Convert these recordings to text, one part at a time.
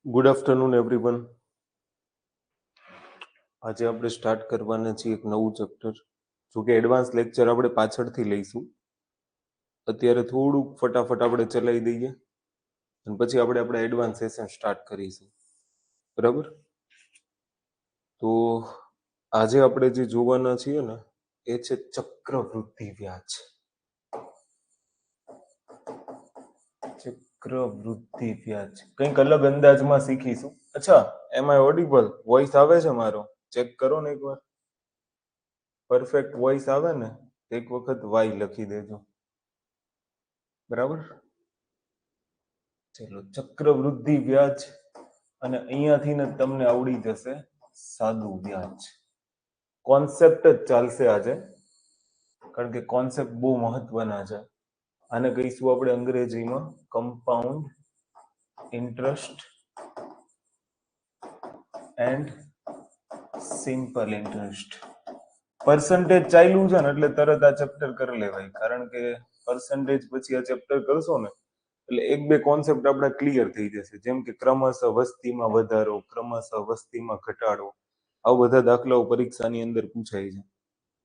Good afternoon everyone. આજે આપણે start કરવાના છીએ એક નવું ચેપ્ટર. જો કે એડવાન્સ લેક્ચર આપણે પાછળથી લઈશું. અત્યારે થોડુંક ફટાફટ આપણે ચલાવી દઈએ અને પછી આપણે એડવાન્સ સેશન સ્ટાર્ટ કરીશું. બરાબર? તો આજે આપણે જે જોવાના છીએ ને એ છે ચક્રવૃદ્ધિ વ્યાજ. ચક્રવૃદ્ધિ વ્યાજ કંઈક અલગ અંદાજમાં શીખીશું. અચ્છા, એમાં ઓડિબલ વોઇસ આવે છે મારો? ચેક કરો ને એકવાર. પરફેક્ટ વોઇસ આવે ને એક વખત વાય લખી દેજો. બરાબર? ચલો, ચક્રવૃદ્ધિ વ્યાજ અને અહીંયાથી ને તમને આવડી જશે સાદું વ્યાજ. કોન્સેપ્ટ જ ચાલશે આજે, કારણ કે કોન્સેપ્ટ બહુ મહત્વના છે. આને કહીશું આપણે અંગ્રેજીમાં compound interest and simple interest. Percentage ચાલ્યું છે ને એટલે તરત આ ચેપ્ટર કરી લેવાય, કારણ કે પર્સન્ટેજ પછી આ ચેપ્ટર કરશો ને એટલે એક બે કોન્સેપ્ટ આપણા ક્લિયર થઈ જશે. જેમ કે ક્રમશઃ વસ્તીમાં વધારો, ક્રમશઃ વસ્તીમાં ઘટાડો, આવા બધા દાખલાઓ પરીક્ષાની અંદર પૂછાય છે.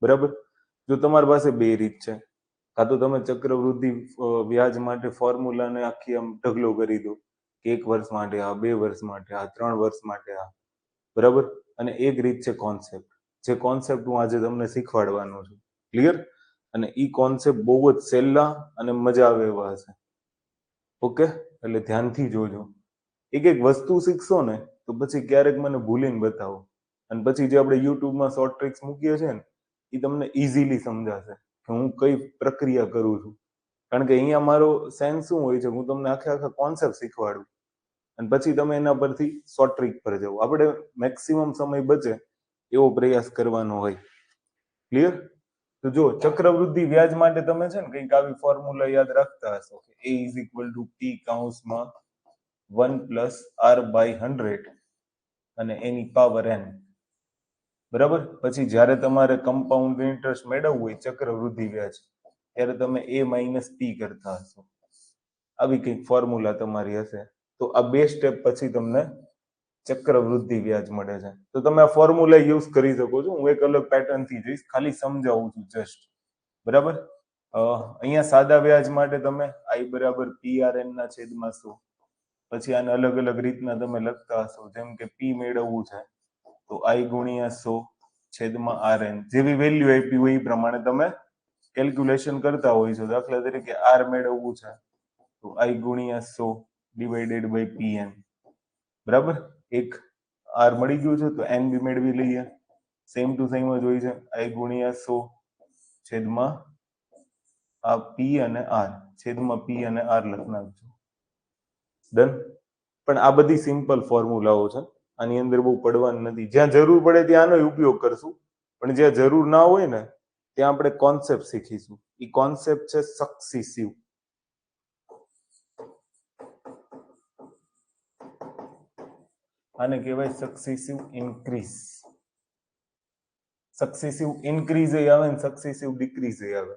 બરાબર? જો તમારી પાસે બે રીત છે, કાં તો તમે ચક્રવૃદ્ધિ વ્યાજ માટે ફોર્મ્યુલાને આખી આમ ઢગલો કરી દો કે 1 વર્ષ માટે આ, 2 વર્ષ માટે આ, 3 વર્ષ માટે આ. બરાબર? અને એક રીત છે કોન્સેપ્ટ, જે કોન્સેપ્ટ હું આજે તમને શીખવાડવાનો છું. ક્લિયર? અને ઈ કોન્સેપ્ટ બહુ જ સહેલા અને મજા આવે એવા હશે. ઓકે? એટલે ધ્યાનથી જોજો. એક એક વસ્તુ શીખશો ને તો પછી ક્યારેક મને ભૂલીને બતાવો, અને પછી જે આપણે યુટ્યુબમાં શોર્ટ ટ્રિક્સ મૂકીએ છીએ ને એ તમને ઇઝીલી સમજાશે કે હું કઈ પ્રક્રિયા કરું છું. કારણ કે અહીંયા મારો સેન્સ શું હોય છે, હું તમને આખા કોન્સેપ્ટ શીખવાડું અને પછી તમે એના પરથી શોર્ટ ટ્રિક પર જાઓ. આપણે મેક્સિમમ સમય બચે એવો પ્રયાસ કરવાનો હોય. ક્લિયર? તો જો ચક્રવૃદ્ધિ વ્યાજ માટે તમે છે ને કંઈક આવી ફોર્મ્યુલા યાદ રાખતા હશો કે a is equal to p કૌંસમાં 1 પ્લસ r બાય 100 અને એની પાવર n. બરાબર? પછી જ્યારે તમારે કમ્પાઉન્ડ ઇન્ટરેસ્ટ મેળવવું હોય, ચક્રવૃદ્ધિ વ્યાજ, ત્યારે તમે a માઇનસ p કરતા હશો. આવી કંઈક ફોર્મ્યુલા તમારી હશે. તો આ બે સ્ટેપ પછી તમને ચક્રવૃદ્ધિ વ્યાજ મળે છે. તો તમે આ ફોર્મ્યુલા યુઝ કરી શકો છો. હું એક અલગ પેટર્ન થી જઈશ, ખાલી સમજાવું છું જસ્ટ. બરાબર? અહીંયા સાદા વ્યાજ માટે તમે i બરાબર PRN ના છેદમાં 100. પછી આને અલગ અલગ રીતના તમે લખતા હશો. જેમ કે p મેળવવું છે તો i ગુણ્યા 100 છેદમાં rn. જેવી વેલ્યુ આપી હોય એ પ્રમાણે તમે કેલ્ક્યુલેશન કરતા હોય છો. દાખલા તરીકે r મેળવવું છે તો i ગુણ્યા 100 ડિવાઇડેડ બાય pn. બરાબર? એક r મળી ગયું છે તો n બી મેળવી લઈએ. સેમ ટુ સેમ જ હોય છે. i ગુણ્યા 100 છેદમાં આ p અને r, છેદમાં p અને r લખ નાખજો. ડન? પણ આ બધી સિમ્પલ ફોર્મ્યુલાઓ છે, આની અંદર બહુ પડવાનું નથી. જ્યાં જરૂર પડે ત્યાં આનો ઉપયોગ કરશું, પણ જ્યાં જરૂર ના હોય ને ત્યાં આપણે કોન્સેપ્ટ શીખીશું. એ કોન્સેપ્ટ છે સક્સીસિવ. આને કહેવાય સક્સીસિવ ઇન્ક્રીઝ. સક્સીસિવ ઇન્ક્રીઝ એ આવે ને સક્સીસિવ ડિક્રીઝ એ આવે,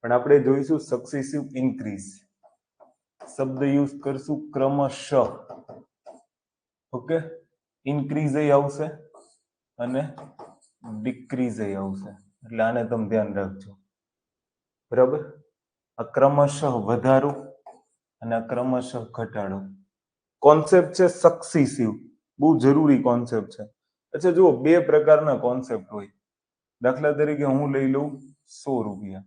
પણ આપણે જોઈશું સક્સીસિવ ઇન્ક્રીઝ. શબ્દ યુઝ કરશું ક્રમશઃ. ઓકે? ઇન્ક્રીઝ એ આવશે અને ડિક્રીઝ એ આવશે. એટલે આને તમે ધ્યાન રાખજો. બરાબર? આ ક્રમશઃ વધારો અને આ ક્રમશઃ ઘટાડો. કોન્સેપ્ટ છે સક્સીસિવ, બહુ જરૂરી કોન્સેપ્ટ છે. અચ્છા જુઓ, બે પ્રકારના કોન્સેપ્ટ હોય. દાખલા તરીકે હું લઈ લઉં 100 રૂપિયા.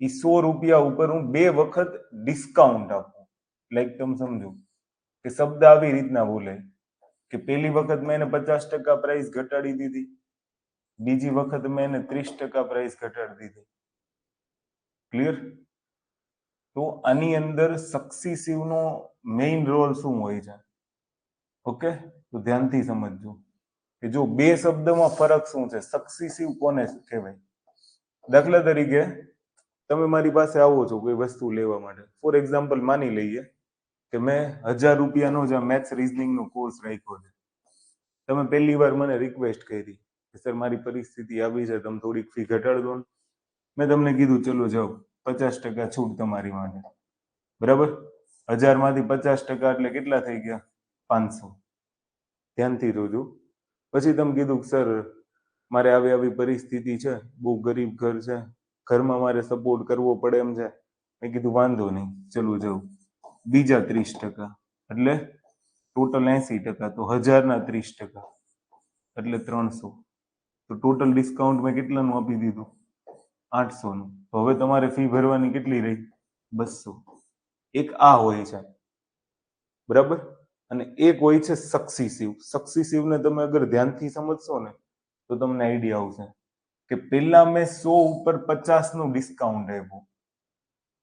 એ 100 રૂપિયા ઉપર હું 2 વખત ડિસ્કાઉન્ટ આપું. લાઈક તમે સમજો કે શબ્દ આવી રીતના બોલે કે પહેલી વખત મેં એને 50% પ્રાઇસ ઘટાડી દીધી, બીજી વખત મેં એને 30% પ્રાઇસ ઘટાડી દીધી. ક્લિયર? તો આની અંદર સક્સીસિવ નો મેઇન રોલ શું હોય છે? ઓકે? તો ધ્યાનથી સમજજો કે જો બે શબ્દમાં ફરક શું છે, સક્સીસિવ કોને કહેવાય. દાખલા તરીકે તમે મારી પાસે આવો છો કોઈ વસ્તુ લેવા માટે. ફોર એક્ઝામ્પલ માની લઈએ કે મેં 1000 રૂપિયાનો જ મેથ્સ રીઝનિંગનો કોર્સ રાખ્યો છે. તમે પહેલી વાર મને રિક્વેસ્ટ કરી કે સર મારી પરિસ્થિતિ આવી છે, તમે થોડીક ફી ઘટાડ દો ને. મેં તમને કીધું ચલો જાઓ, 50% છૂટ તમારી માટે. બરાબર? 1000 માંથી 50% એટલે કેટલા થઈ ગયા? 500. ધ્યાનથી જોજો. પછી તમે કીધું કે સર મારે આવી પરિસ્થિતિ છે, બહુ ગરીબ ઘર છે, ઘરમાં મારે સપોર્ટ કરવો પડે એમ છે. મેં કીધું વાંધો નહીં, ચલું જાઉં. બીજા 30%, એટલે ટોટલ 80%, તો 1000 ના 30% એટલે 300. તો ટોટલ ડિસ્કાઉન્ટ મેં કેટલાનું આપી દીધું? 800નું. તો હવે તમારે ફી ભરવાની કેટલી રહી? 200. એક આ હોય છે, બરાબર. અને એક હોય છે સક્સીસિવ. સક્સીસિવને તમે અગર ધ્યાનથી સમજશો ને તો તમને આઈડિયા આવશે કે પેલા મેં 100 ઉપર 50નું ડિસ્કાઉન્ટ આપ્યું.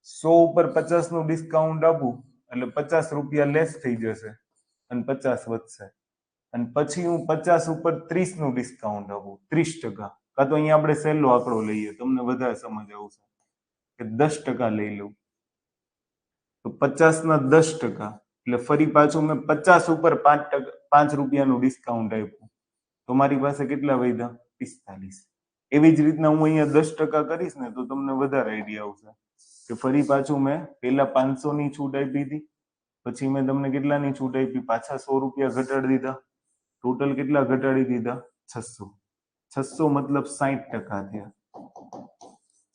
100 ઉપર 50નું ડિસ્કાઉન્ટ આપું એટલે 50 રૂપિયા લેસ થઈ જશે અને 50 વધશે. અને પછી હું 50 ઉપર 30નું ડિસ્કાઉન્ટ આપું, 30%. કાં તો અહીંયા આપણે સહેલો આંકડો લઈએ, તમને વધારે સમજ આવશે કે 10% લઈ લઉં તો 50ના 10%, એટલે ફરી પાછું મેં 50 ઉપર 5 રૂપિયાનું ડિસ્કાઉન્ટ આપ્યું તો મારી પાસે કેટલા વધ્યા? 45. એવી જ રીતના હું અહીંયા 10% કરીશ ને તો તમને વધારે આઈડિયા આવશે કે ફરી પાછું મેં પેલા 500ની છૂટ આપી હતી, પછી મેં તમને કેટલાની છૂટ આપી? પાછા 100 રૂપિયા ઘટાડી દીધા. ટોટલ કેટલા ઘટાડી દીધા? 600. 600 મતલબ 60% થયા.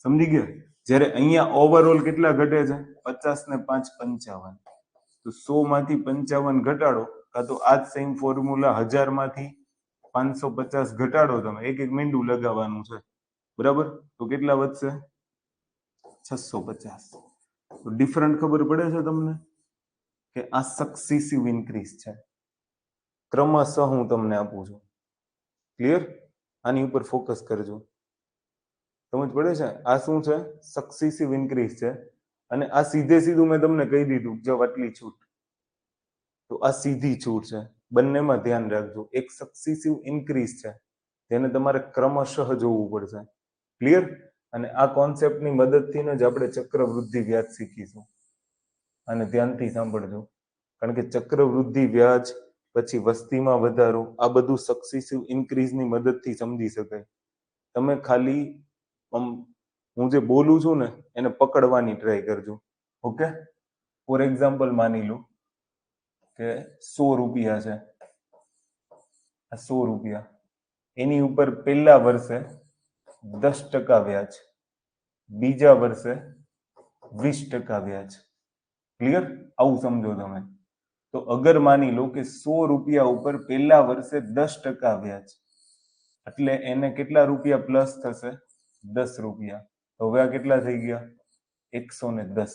સમજી ગયા? જ્યારે અહીંયા ઓવરઓલ કેટલા ઘટે છે? 50 ને 5 55. તો 100 માંથી 55 ઘટાડો, કાં તો આ જ સેમ ફોર્મ્યુલા 1000 માંથી 550 ઘટાડો. તમે એક એક મીંડું લગાવવાનું છે, બરાબર. તો કેટલા વધશે? 650. તો ડિફરન્ટ ખબર પડે છે તમને કે આ સક્સીસિવ ઇન્ક્રીઝ છે. ક્રમશઃ હું તમને આપું છું. ક્લિયર? આની ઉપર ફોકસ કરજો. સમજ પડે છે? આ શું છે? સક્સીસિવ ઇન્ક્રીઝ છે. અને આ સીધે સીધું મેં તમને કહી દીધું જો આટલી છૂટ, તો આ સીધી છૂટ છે. બંનેમાં ધ્યાન રાખજો. એક સક્સીસિવ ઇન્ક્રીઝ છે, તેને તમારે ક્રમશઃ જોવું પડશે. ક્લિયર? અને આ કોન્સેપ્ટની મદદથી જ આપણે ચક્રવૃદ્ધિ વ્યાજ શીખીશું. અને ધ્યાનથી સાંભળજો, કારણ કે ચક્રવૃદ્ધિ વ્યાજ પછી વસ્તીમાં વધારો, આ બધું સક્સીસિવ ઇન્ક્રીઝની મદદથી સમજી શકાય. તમે ખાલી હું જે બોલું છું ને એને પકડવાની ટ્રાય કરજો. ઓકે? ફોર એક્ઝામ્પલ માની લો કે 100 રૂપિયા છે. આ 100 રૂપિયા, એની ઉપર પહેલા વર્ષે 10% વ્યાજ, બીજા વર્ષે 20% વ્યાજ. ક્લિયર? આવું સમજો તમે. તો અગર માની લો કે 100 રૂપિયા ઉપર પહેલા વર્ષે 10% વ્યાજ, એટલે એને કેટલા રૂપિયા પ્લસ થશે? 10 રૂપિયા. તો હવે આ કેટલા થઈ ગયા? 110.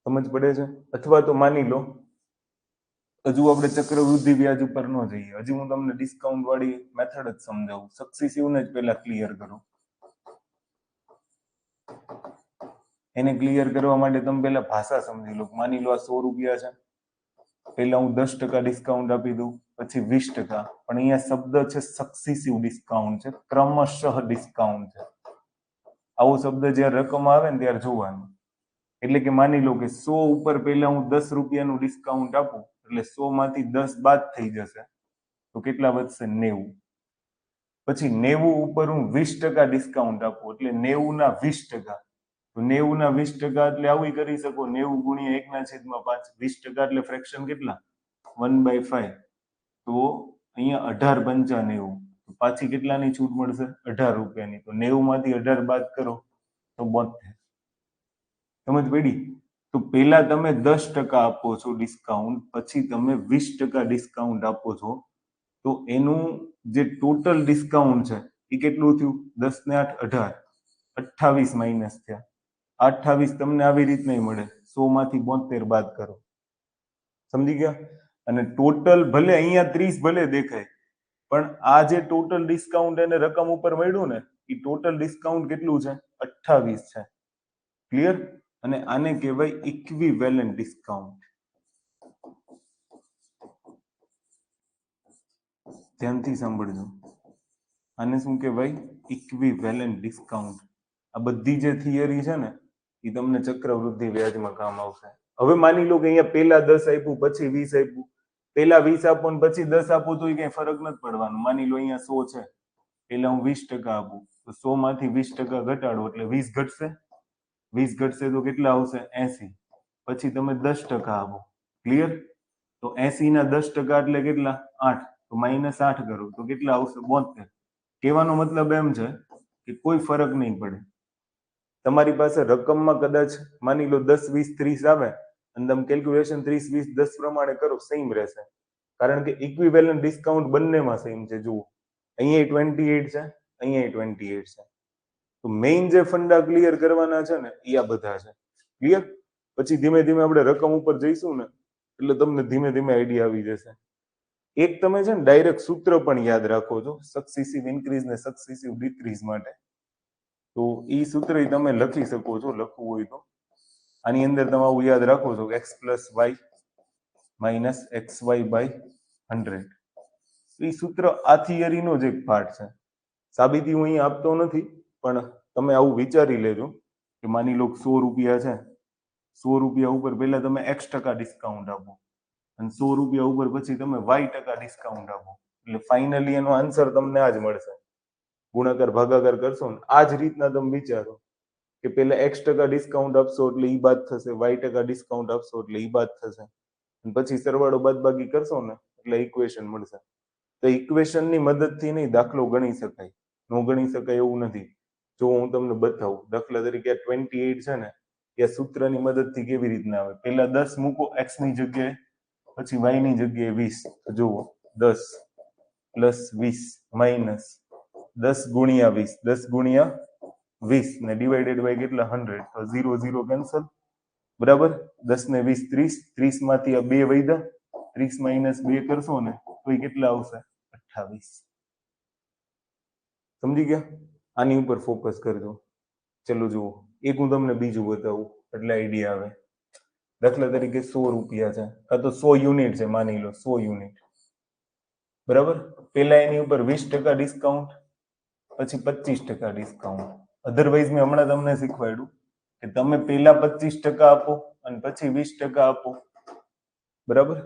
સમજ પડે છે? અથવા તો માની લો, હજુ આપણે ચક્રવૃદ્ધિ વ્યાજ ઉપર ન જઈએ, હજી હું તમને ડિસ્કાઉન્ટ વાળી મેથડ જ સમજાવું. સક્સીસિવને જ પહેલા ક્લિયર કરો. એને ક્લિયર કરવા માટે તમે પહેલા ભાષા સમજી લો. માની લો આ 100 રૂપિયા છે, પહેલા હું 10% ડિસ્કાઉન્ટ આપી દઉં, પછી 20%. પણ અહીંયા શબ્દ છે સક્સીસિવ ડિસ્કાઉન્ટ છે, ક્રમશઃ ડિસ્કાઉન્ટ છે. આવો શબ્દ જ્યારે રકમ આવે ને ત્યારે જોવાનું. એટલે કે માની લો કે 100 ઉપર પહેલા હું 10 રૂપિયાનું ડિસ્કાઉન્ટ આપું, એટલે 100 માંથી 10 બાદ થઈ જશે, તો કેટલા વધશે? 90. પછી 90 ઉપર હું 20% ડિસ્કાઉન્ટ આપું, એટલે 90 ના 20%. તો 90 ના 20% એટલે આવું કરી શકો, 90 ગુણ્યા 1/5. 20% એટલે ફ્રેક્શન કેટલા? 1/5. તો અહીંયા 18×95. પાછી કેટલાની છૂટ મળશે? 18 રૂપિયાની. તો 90 માંથી 18 બાદ કરો તો 72. સમજ પડી? તો પહેલા તમે 10% આપો છો ડિસ્કાઉન્ટ, પછી તમે 20% ડિસ્કાઉન્ટ આપો છો, તો એનું જે ટોટલ ડિસ્કાઉન્ટ છે એ કેટલું થયું? 10 ને 8 18, 28 માઇનસ થયા. 28 તમને આવી રીતના મળે, 100 માંથી 72 બાદ કરો. સમજી ગયા? અને ટોટલ ભલે અહીંયા 30 ભલે દેખાય, પણ આ જે ટોટલ ડિસ્કાઉન્ટ એને રકમ ઉપર મળ્યું ને, એ ટોટલ ડિસ્કાઉન્ટ કેટલું છે? 28 છે. ક્લિયર? અને આને કહેવાય ઇક્વિવેલન્ટ ડિસ્કાઉન્ટ. ધ્યાનથી સાંભળજો. આને શું કહેવાય? Equivalent discount. આ બધી જે થિયરી છે ને એ તમને ચક્રવૃદ્ધિ વ્યાજમાં કામ આવશે. હવે માની લો કે અહીંયા પહેલા 10 આપ્યું, પછી 20 આપ્યું. પહેલા 20 આપો ને પછી 10 આપો તો કઈ ફરક નથી પડવાનો. માની લો અહીંયા 100 છે, પહેલા હું 20% આપું, તો 100 માંથી 20% ઘટાડો એટલે 20 ઘટશે. 20 ઘટશે તો કેટલા આવશે? 80. પછી તમે 10% આપો. ક્લિયર? તો 80 ના 10% એટલે કેટલા? 8. તો -8 કરો તો કેટલા આવશે? 72. કહેવાનો મતલબ એમ છે કે કોઈ ફરક નહીં પડે. તમારી પાસે રકમમાં કદાચ માની લો 10, 20, 30 આવે અને તમે કેલ્ક્યુલેશન 30, 20, 10 પ્રમાણે કરો, સેમ રહેશે. કારણ કે ઇક્વિવેલન્ટ ડિસ્કાઉન્ટ બંનેમાં સેમ છે. જુઓ, અહીંયા 28 છે, અહીંયા 28 છે. તો મેઇન જે ફંડા ક્લિયર કરવાના છે ને એ આ બધા છે. ક્લિયર? પછી ધીમે ધીમે આપણે રકમ ઉપર જઈશું ને એટલે તમને ધીમે ધીમે આઈડિયા આવી જશે. એક તમે છે ને ડાયરેક્ટ સૂત્ર પણ યાદ રાખો છો સક્સીસિવ ઇન્ક્રીઝ ને સક્સીસિવ ડિક્રીઝ માટે. તો એ સૂત્ર તમે લખી શકો છો, લખવું હોય તો. આની અંદર તમે આવું યાદ રાખો છો x + y - xy/100. એ સૂત્ર આ થિયરીનો જ એક પાર્ટ છે. સાબિતી હું અહીં આપતો નથી, પણ તમે આવું વિચારી લેજો કે માની લો 100 રૂપિયા છે, 100 રૂપિયા ઉપર પહેલા તમે x% ડિસ્કાઉન્ટ આપો અને 100 રૂપિયા ઉપર પછી તમે y% ડિસ્કાઉન્ટ આપો, એટલે ફાઇનલી એનો આન્સર તમને આ જ મળશે. ગુણાકાર ભાગાકાર કરશો ને આ જ રીતના તમે વિચારો કે પહેલા x% ડિસ્કાઉન્ટ આપશો એટલે ઈ બાદ થશે, y% ડિસ્કાઉન્ટ આપશો એટલે ઈ બાદ થશે, અને પછી સરવાળો બાદબાકી કરશો ને એટલે ઇક્વેશન મળશે. તો ઇક્વેશનની મદદથી નહીં દાખલો ગણી શકાય, ન ગણી શકાય એવું નથી. જો હું તમને બતાવું, દાખલા તરીકે 28 છે ને એ સૂત્રની મદદથી કેવી રીતના આવે. પહેલા 10 મૂકો x ની જગ્યાએ, પછી y ની જગ્યાએ 20. તો જુઓ 10 + 20 - 10 × 20, 10 × 20 ને ડિવાઇડેડ બાય કેટલા? 100. તો 0 0 કેન્સલ. બરાબર? 10 ને 20 30, 30 માંથી આ 2 વધ્યા, 30 - 2 કરશો ને તો એ કેટલા આવશે? 28. સમજી ગયા? આની ઉપર ફોકસ કરજો. ચલો જુઓ, એક હું તમને બીજું બતાવું એટલે આઈડિયા આવે. દાખલા તરીકે 100 રૂપિયા છે, કાં તો 100 યુનિટ છે, માની લો 100 યુનિટ. બરાબર? પહેલા એની ઉપર 20% ડિસ્કાઉન્ટ, પછી 25% ડિસ્કાઉન્ટ. અધરવાઇઝ મેં હમણાં તમને શીખવાડ્યું કે તમે પહેલા 25% આપો અને પછી 20% આપો. બરાબર?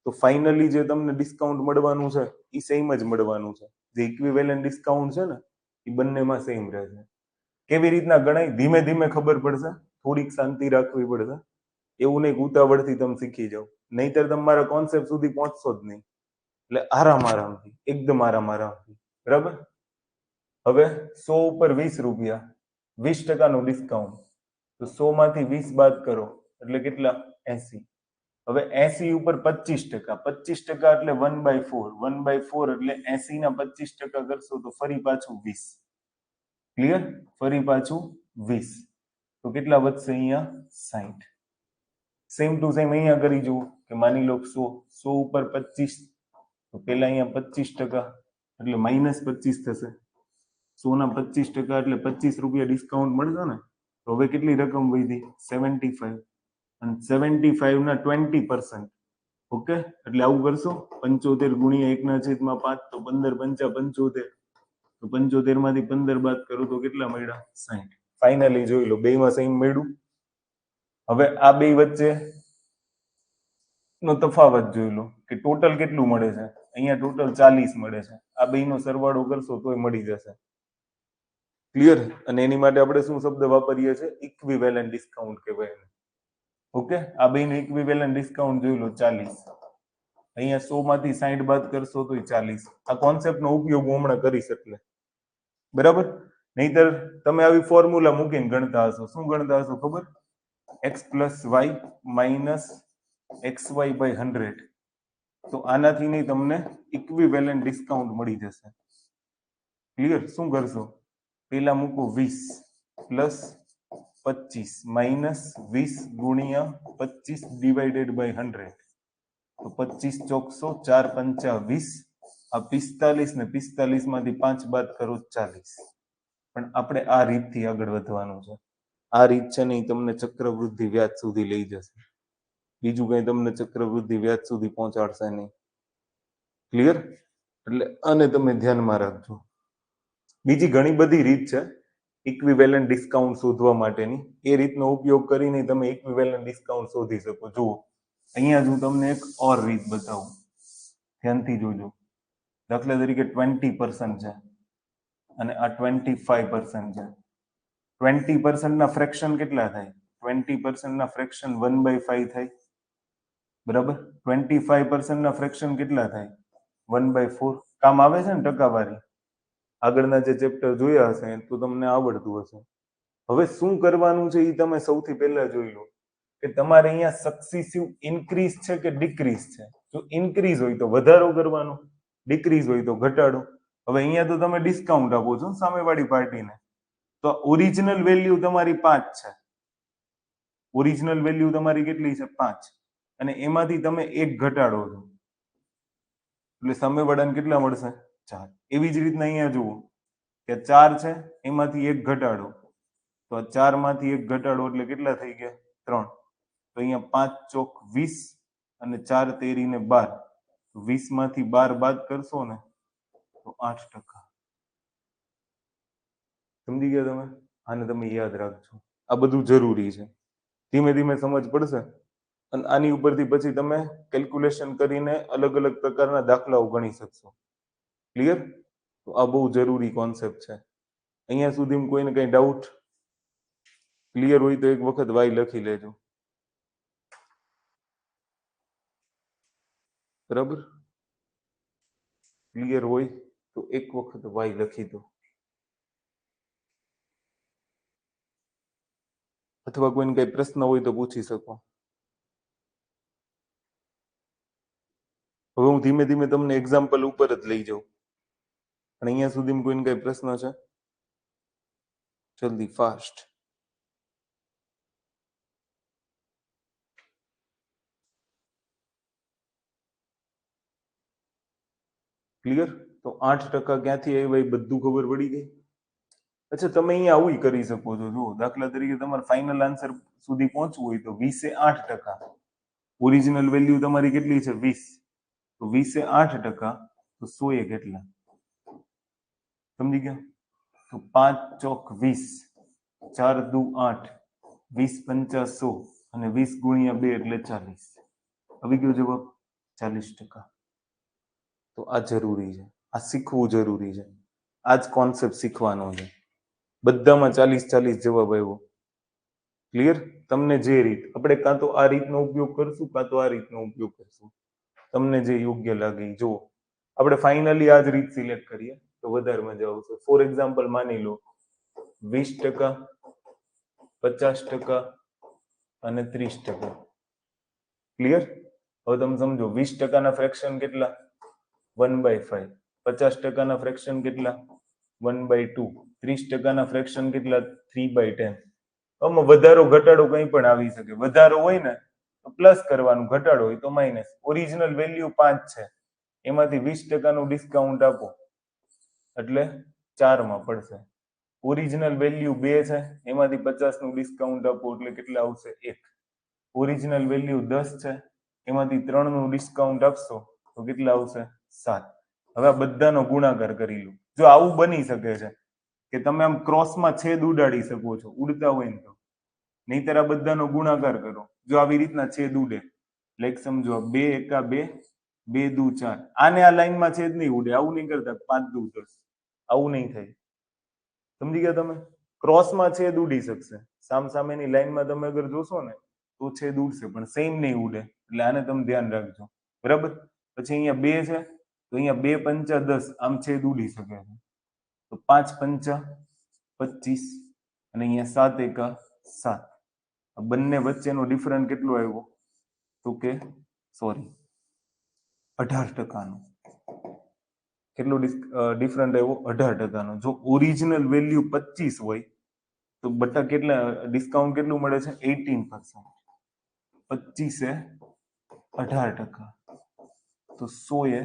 તો ફાઇનલી જે તમને ડિસ્કાઉન્ટ મળવાનું છે એ સેમ જ મળવાનું છે. જે ઇક્વિવેલન્ટ ડિસ્કાઉન્ટ છે ને એ બંનેમાં સેમ રહેશે. કેવી રીતના ગણાય? ધીમે ધીમે ખબર પડશે, થોડીક શાંતિ રાખવી પડશે. એવું નહીં ઉતાવળથી તમે શીખી જાઓ, નહીતર તમારા કોન્સેપ્ટ સુધી પહોંચશો જ નહીં. એટલે આરામથી, એકદમ આરામથી. બરાબર? હવે 100 ઉપર 20 રૂપિયા, 20% ડિસ્કાઉન્ટ. તો 100 માંથી 20 બાદ કરો એટલે કેટલા? 80. હવે 80 ઉપર 25%, 25% એટલે 1/4, 1/4 એટલે 80 ના 25% કરશો તો ફરી પાછું 20. ક્લિયર? ફરી પાછું 20. તો કેટલા વધશે અહીંયા? 60. સેમ ટુ સેમ અહીંયા કરી જુઓ કે માની લો 100 ઉપર 25, તો પેલા અહીંયા 25% એટલે -25 થશે. 100 ના 25% એટલે 25 રૂપિયા ડિસ્કાઉન્ટ મળશે ને. તો હવે કેટલી રકમ વધી? 75. અને 75 ના 20%. ઓકે, એટલે આવું કરશો 75 × 1/5 તો 15 × 5 = 75. તો 75 માંથી 15 બાદ કરો તો કેટલા મળ્યા? 60. ફાઇનલી જોઈ લો, બેમાં સેમ મળ્યું. હવે આ બે વચ્ચે નો તફાવત જોઈ લો કે ટોટલ કેટલું મળે છે. અહીંયા ટોટલ 40 મળે છે. આ બેનો સરવાળો કરશો તોય મળી જશે. ક્લિયર? અને એની માટે આપણે શું શબ્દ વાપરીએ છીએ? ઇક્વિવેલન્ટ ડિસ્કાઉન્ટ કહેવાય. ઓકે, આ બેનું ઇક્વિવેલન્ટ ડિસ્કાઉન્ટ જોઈ લો 40. અહીંયા 100 માંથી 60 બાદ કરશો તોય 40. આ કોન્સેપ્ટનો ઉપયોગ હું હમણાં કરીશ એટલે. બરાબર? નહીતર તમે આવી ફોર્મ્યુલા મૂકીને ગણતા હશો. શું ગણતા હશો ખબર? x + y - xy/100. તો આનાથી નહીં તમને ઇક્વિવેલન્ટ ડિસ્કાઉન્ટ મળી જશે. ક્લિયર? શું કરશો? પેલા મૂકો 20 + 25 - 20 × 25 ડિવાઇડેડ બાય 100. તો 25 ચોક 100, 4 પંચા 20. આ 45 ને 45 માંથી 5 બાદ કરો 40. પણ આપણે આ રીતથી આગળ વધવાનું છે. આ રીત છે ને તમને ચક્રવૃદ્ધિ વ્યાજ સુધી લઈ જશે. બીજું કઈ તમને ચક્રવૃદ્ધિ વ્યાજ સુધી પહોંચાડશે નહીં. ક્લિયર? એટલે આને તમે ધ્યાનમાં રાખજો. બીજી ઘણી બધી રીત છે ઇક્વિવેલન્ટ ડિસ્કાઉન્ટ શોધવા માટેની. એ રીતનો ઉપયોગ કરીને તમે ઇક્વિવેલન્ટ ડિસ્કાઉન્ટ શોધી શકો. જુઓ, અહીંયા જ હું તમને એક ઓર રીત બતાવું, ધ્યાનથી જોજો. દાખલા તરીકે 20% છે અને આ 25% છે. 20% ના ફ્રેક્શન કેટલા થાય? 20% ના ફ્રેક્શન 1/5 થાય, બરાબર. 25% ના ફ્રેક્શન કેટલા થાય? 1/4. કામ આવે છે ને ટકાવારી? આગળના જે ચેપ્ટર જોયા હશે તો તમને આવડતું હશે. હવે શું કરવાનું છે એ તમે સૌથી પહેલા જોઈ લો કે તમારે અહીંયા સક્સીસિવ ઇન્ક્રીઝ છે કે ડિક્રીઝ છે. જો ઇન્ક્રીઝ હોય તો વધારો કરવાનો, ડિક્રીઝ હોય તો ઘટાડો. હવે અહીંયા તો તમે ડિસ્કાઉન્ટ આપો છો સામેવાળી પાર્ટીને, તો ઓરિજિનલ વેલ્યુ તમારી 5 છે. ઓરિજિનલ વેલ્યુ તમારી કેટલી છે? 5. અને એમાંથી તમે 1 ઘટાડો છો એટલે સામેવાળાને કેટલા મળશે? 4. એવી જ રીતના અહીંયા જુઓ કે 4 છે, એમાંથી 1 ઘટાડો, તો આ 4 માંથી 1 ઘટાડો એટલે કેટલા થઈ ગયા? 3. તો અહીંયા 5 ચોક 20 અને 4 તેરીને 12. 20 માંથી 12 બાદ કરશો ને તો 8%. સમજી ગયા તમે? આને તમે યાદ રાખજો, આ બધું જરૂરી છે. ધીમે ધીમે સમજ પડશે અને આની ઉપરથી પછી તમે કેલ્ક્યુલેશન કરીને અલગ અલગ પ્રકારના દાખલાઓ ગણી શકશો. ક્લિયર? તો આ બહુ જરૂરી કોન્સેપ્ટ છે. અહીંયા સુધી કોઈને કઈ ડાઉટ? ક્લિયર હોય તો એક વખત વાય લખી લેજો. બરાબર? ક્લિયર હોય તો એક વખત વાય લખી દો, અથવા કોઈને કઈ પ્રશ્ન હોય તો પૂછી શકો. હવે હું ધીમે ધીમે તમને એક્ઝામ્પલ ઉપર જ લઈ જાઉં, પણ અહીંયા સુધી કોઈને કઈ પ્રશ્ન છે? જલ્દી, ફાસ્ટ. ક્લિયર? તો 8% ક્યાંથી આવ્યા એ બધું ખબર પડી ગઈ. અચ્છા, તમે અહીંયા આવું કરી શકો છો. જુઓ, દાખલા તરીકે તમારે ફાઇનલ આન્સર સુધી પહોંચવું હોય તો 20 8%. ઓરિજિનલ વેલ્યુ તમારી કેટલી છે? 20. તો 20 8%, તો 100 એ કેટલા? સમજી ગયા? તો 5 ચોક 20, 4 દુ 8, 20 પંચા 100 અને 20 ગુણ્યા 2 એટલે 40. આવી ગયો જવાબ? 40%. તો આ જરૂરી છે, આ શીખવું જરૂરી છે. આ જ કોન્સેપ્ટ શીખવાનો છે. બધામાં 40 જવાબ આવ્યો. ક્લિયર? તમને જે રીત, આપણે કાં તો આ રીતનો ઉપયોગ કરશું કાં તો આ રીતનો ઉપયોગ કરશું, તમને જે યોગ્ય લાગે. જો આપણે ફાઇનલી આ જ રીત સિલેક્ટ કરીએ તો વધારે મજા આવશે. ફોર એક્ઝામ્પલ માની લો 20%, 50% અને 30%. ક્લિયર? હવે તમે સમજો 20% ના ફ્રેક્શન કેટલા? 1/5. 50% ના ફ્રેક્શન કેટલા? 1/2. 30% ના ફ્રેક્શન કેટલા? 3/10. આમાં વધારો ઘટાડો કંઈ પણ આવી શકે. વધારો હોય ને તો પ્લસ કરવાનું, ઘટાડો હોય તો માઇનસ. ઓરિજિનલ વેલ્યુ 5 છે, એમાંથી 20% નું ડિસ્કાઉન્ટ આપો એટલે 4 માં પડશે. ઓરિજિનલ વેલ્યુ 2 છે, એમાંથી 50 નું ડિસ્કાઉન્ટ આપો એટલે કેટલા આવશે? 1. ઓરિજિનલ વેલ્યુ 10 છે, એમાંથી 3 નું ડિસ્કાઉન્ટ આપશો તો કેટલા આવશે? 7. હવે આ બધાનો ગુણાકાર કરી લો. જો આવું બની શકે છે કે તમે આમ ક્રોસમાં છેદ ઉડાડી શકો છો, ઉડતા હોય ને તો. નહીતર આ બધાનો ગુણાકાર કરો. જો આવી રીતના છેદ ઉડે, લાઈક સમજો 2 એકા 2, 2 દુ 4. આને આ લાઈનમાં છેદ નહીં ઉડે, આવું નહીં કરતા 5 દુ 10, આવું નહીં થાય. સમજી ગયા તમે? ક્રોસમાં છેદ ઉડી શકશે, સામસામેની લાઈનમાં તમે અગર જોશો ને તો છેદ ઉડશે, પણ સેમ નહીં ઉડે. એટલે આને તમે ધ્યાન રાખજો. બરાબર? પછી અહીંયા 2 છે, તો અહીંયા 2 પંચા 10, આમ છેદ ઉડી શકે છે. તો 5 પંચા 25 અને અહીંયા 7 એકા 7. આ બંને વચ્ચેનો ડિફરન્સ કેટલો આવ્યો? તો કે સોરી 18%. કેટલો ડિફરન્ટ આવ્યો? 18%. જો ઓરિજિનલ વેલ્યુ 25 હોય તો બટા કેટલા ડિસ્કાઉન્ટ કેટલું મળે છે? 18%. 25 એ 18%, તો 100 એ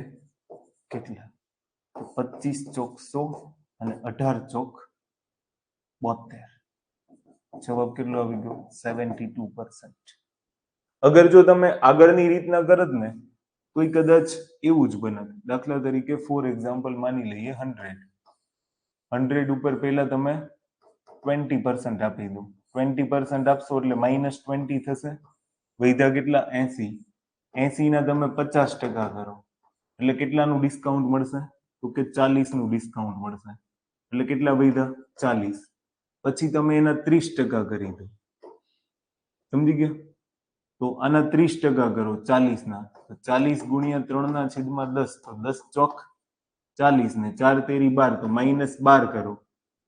કેટલા? તો 25 ચોક 100 અને 18 ચોક 72. જવાબ કેટલો આવી ગયો? 72%. અગર જો તમે આગળની રીતના કરત ને તો કદાચ એવું જ બનત. દાખલા તરીકે ફોર એક્ઝામ્પલ માની લઈએ 100 ઉપર પહેલા તમે 20% આપી દો. 20% આપશો એટલે -20 થશે. વૈધા કેટલા? 80. 80 ના તમે 50% કરો એટલે કેટલાનું ડિસ્કાઉન્ટ મળશે? તો કે 40 નું ડિસ્કાઉન્ટ મળશે. એટલે કેટલા વૈધા? 40. પછી તમે એના 30% કરી દો સમજી ગયા? તો આના 30% કરો 40 ના, તો 40 ગુણ્યા 3 ના છેદમાં 10, તો 10 ચોક 40 ને 4 તેરી 12, તો -12 કરો.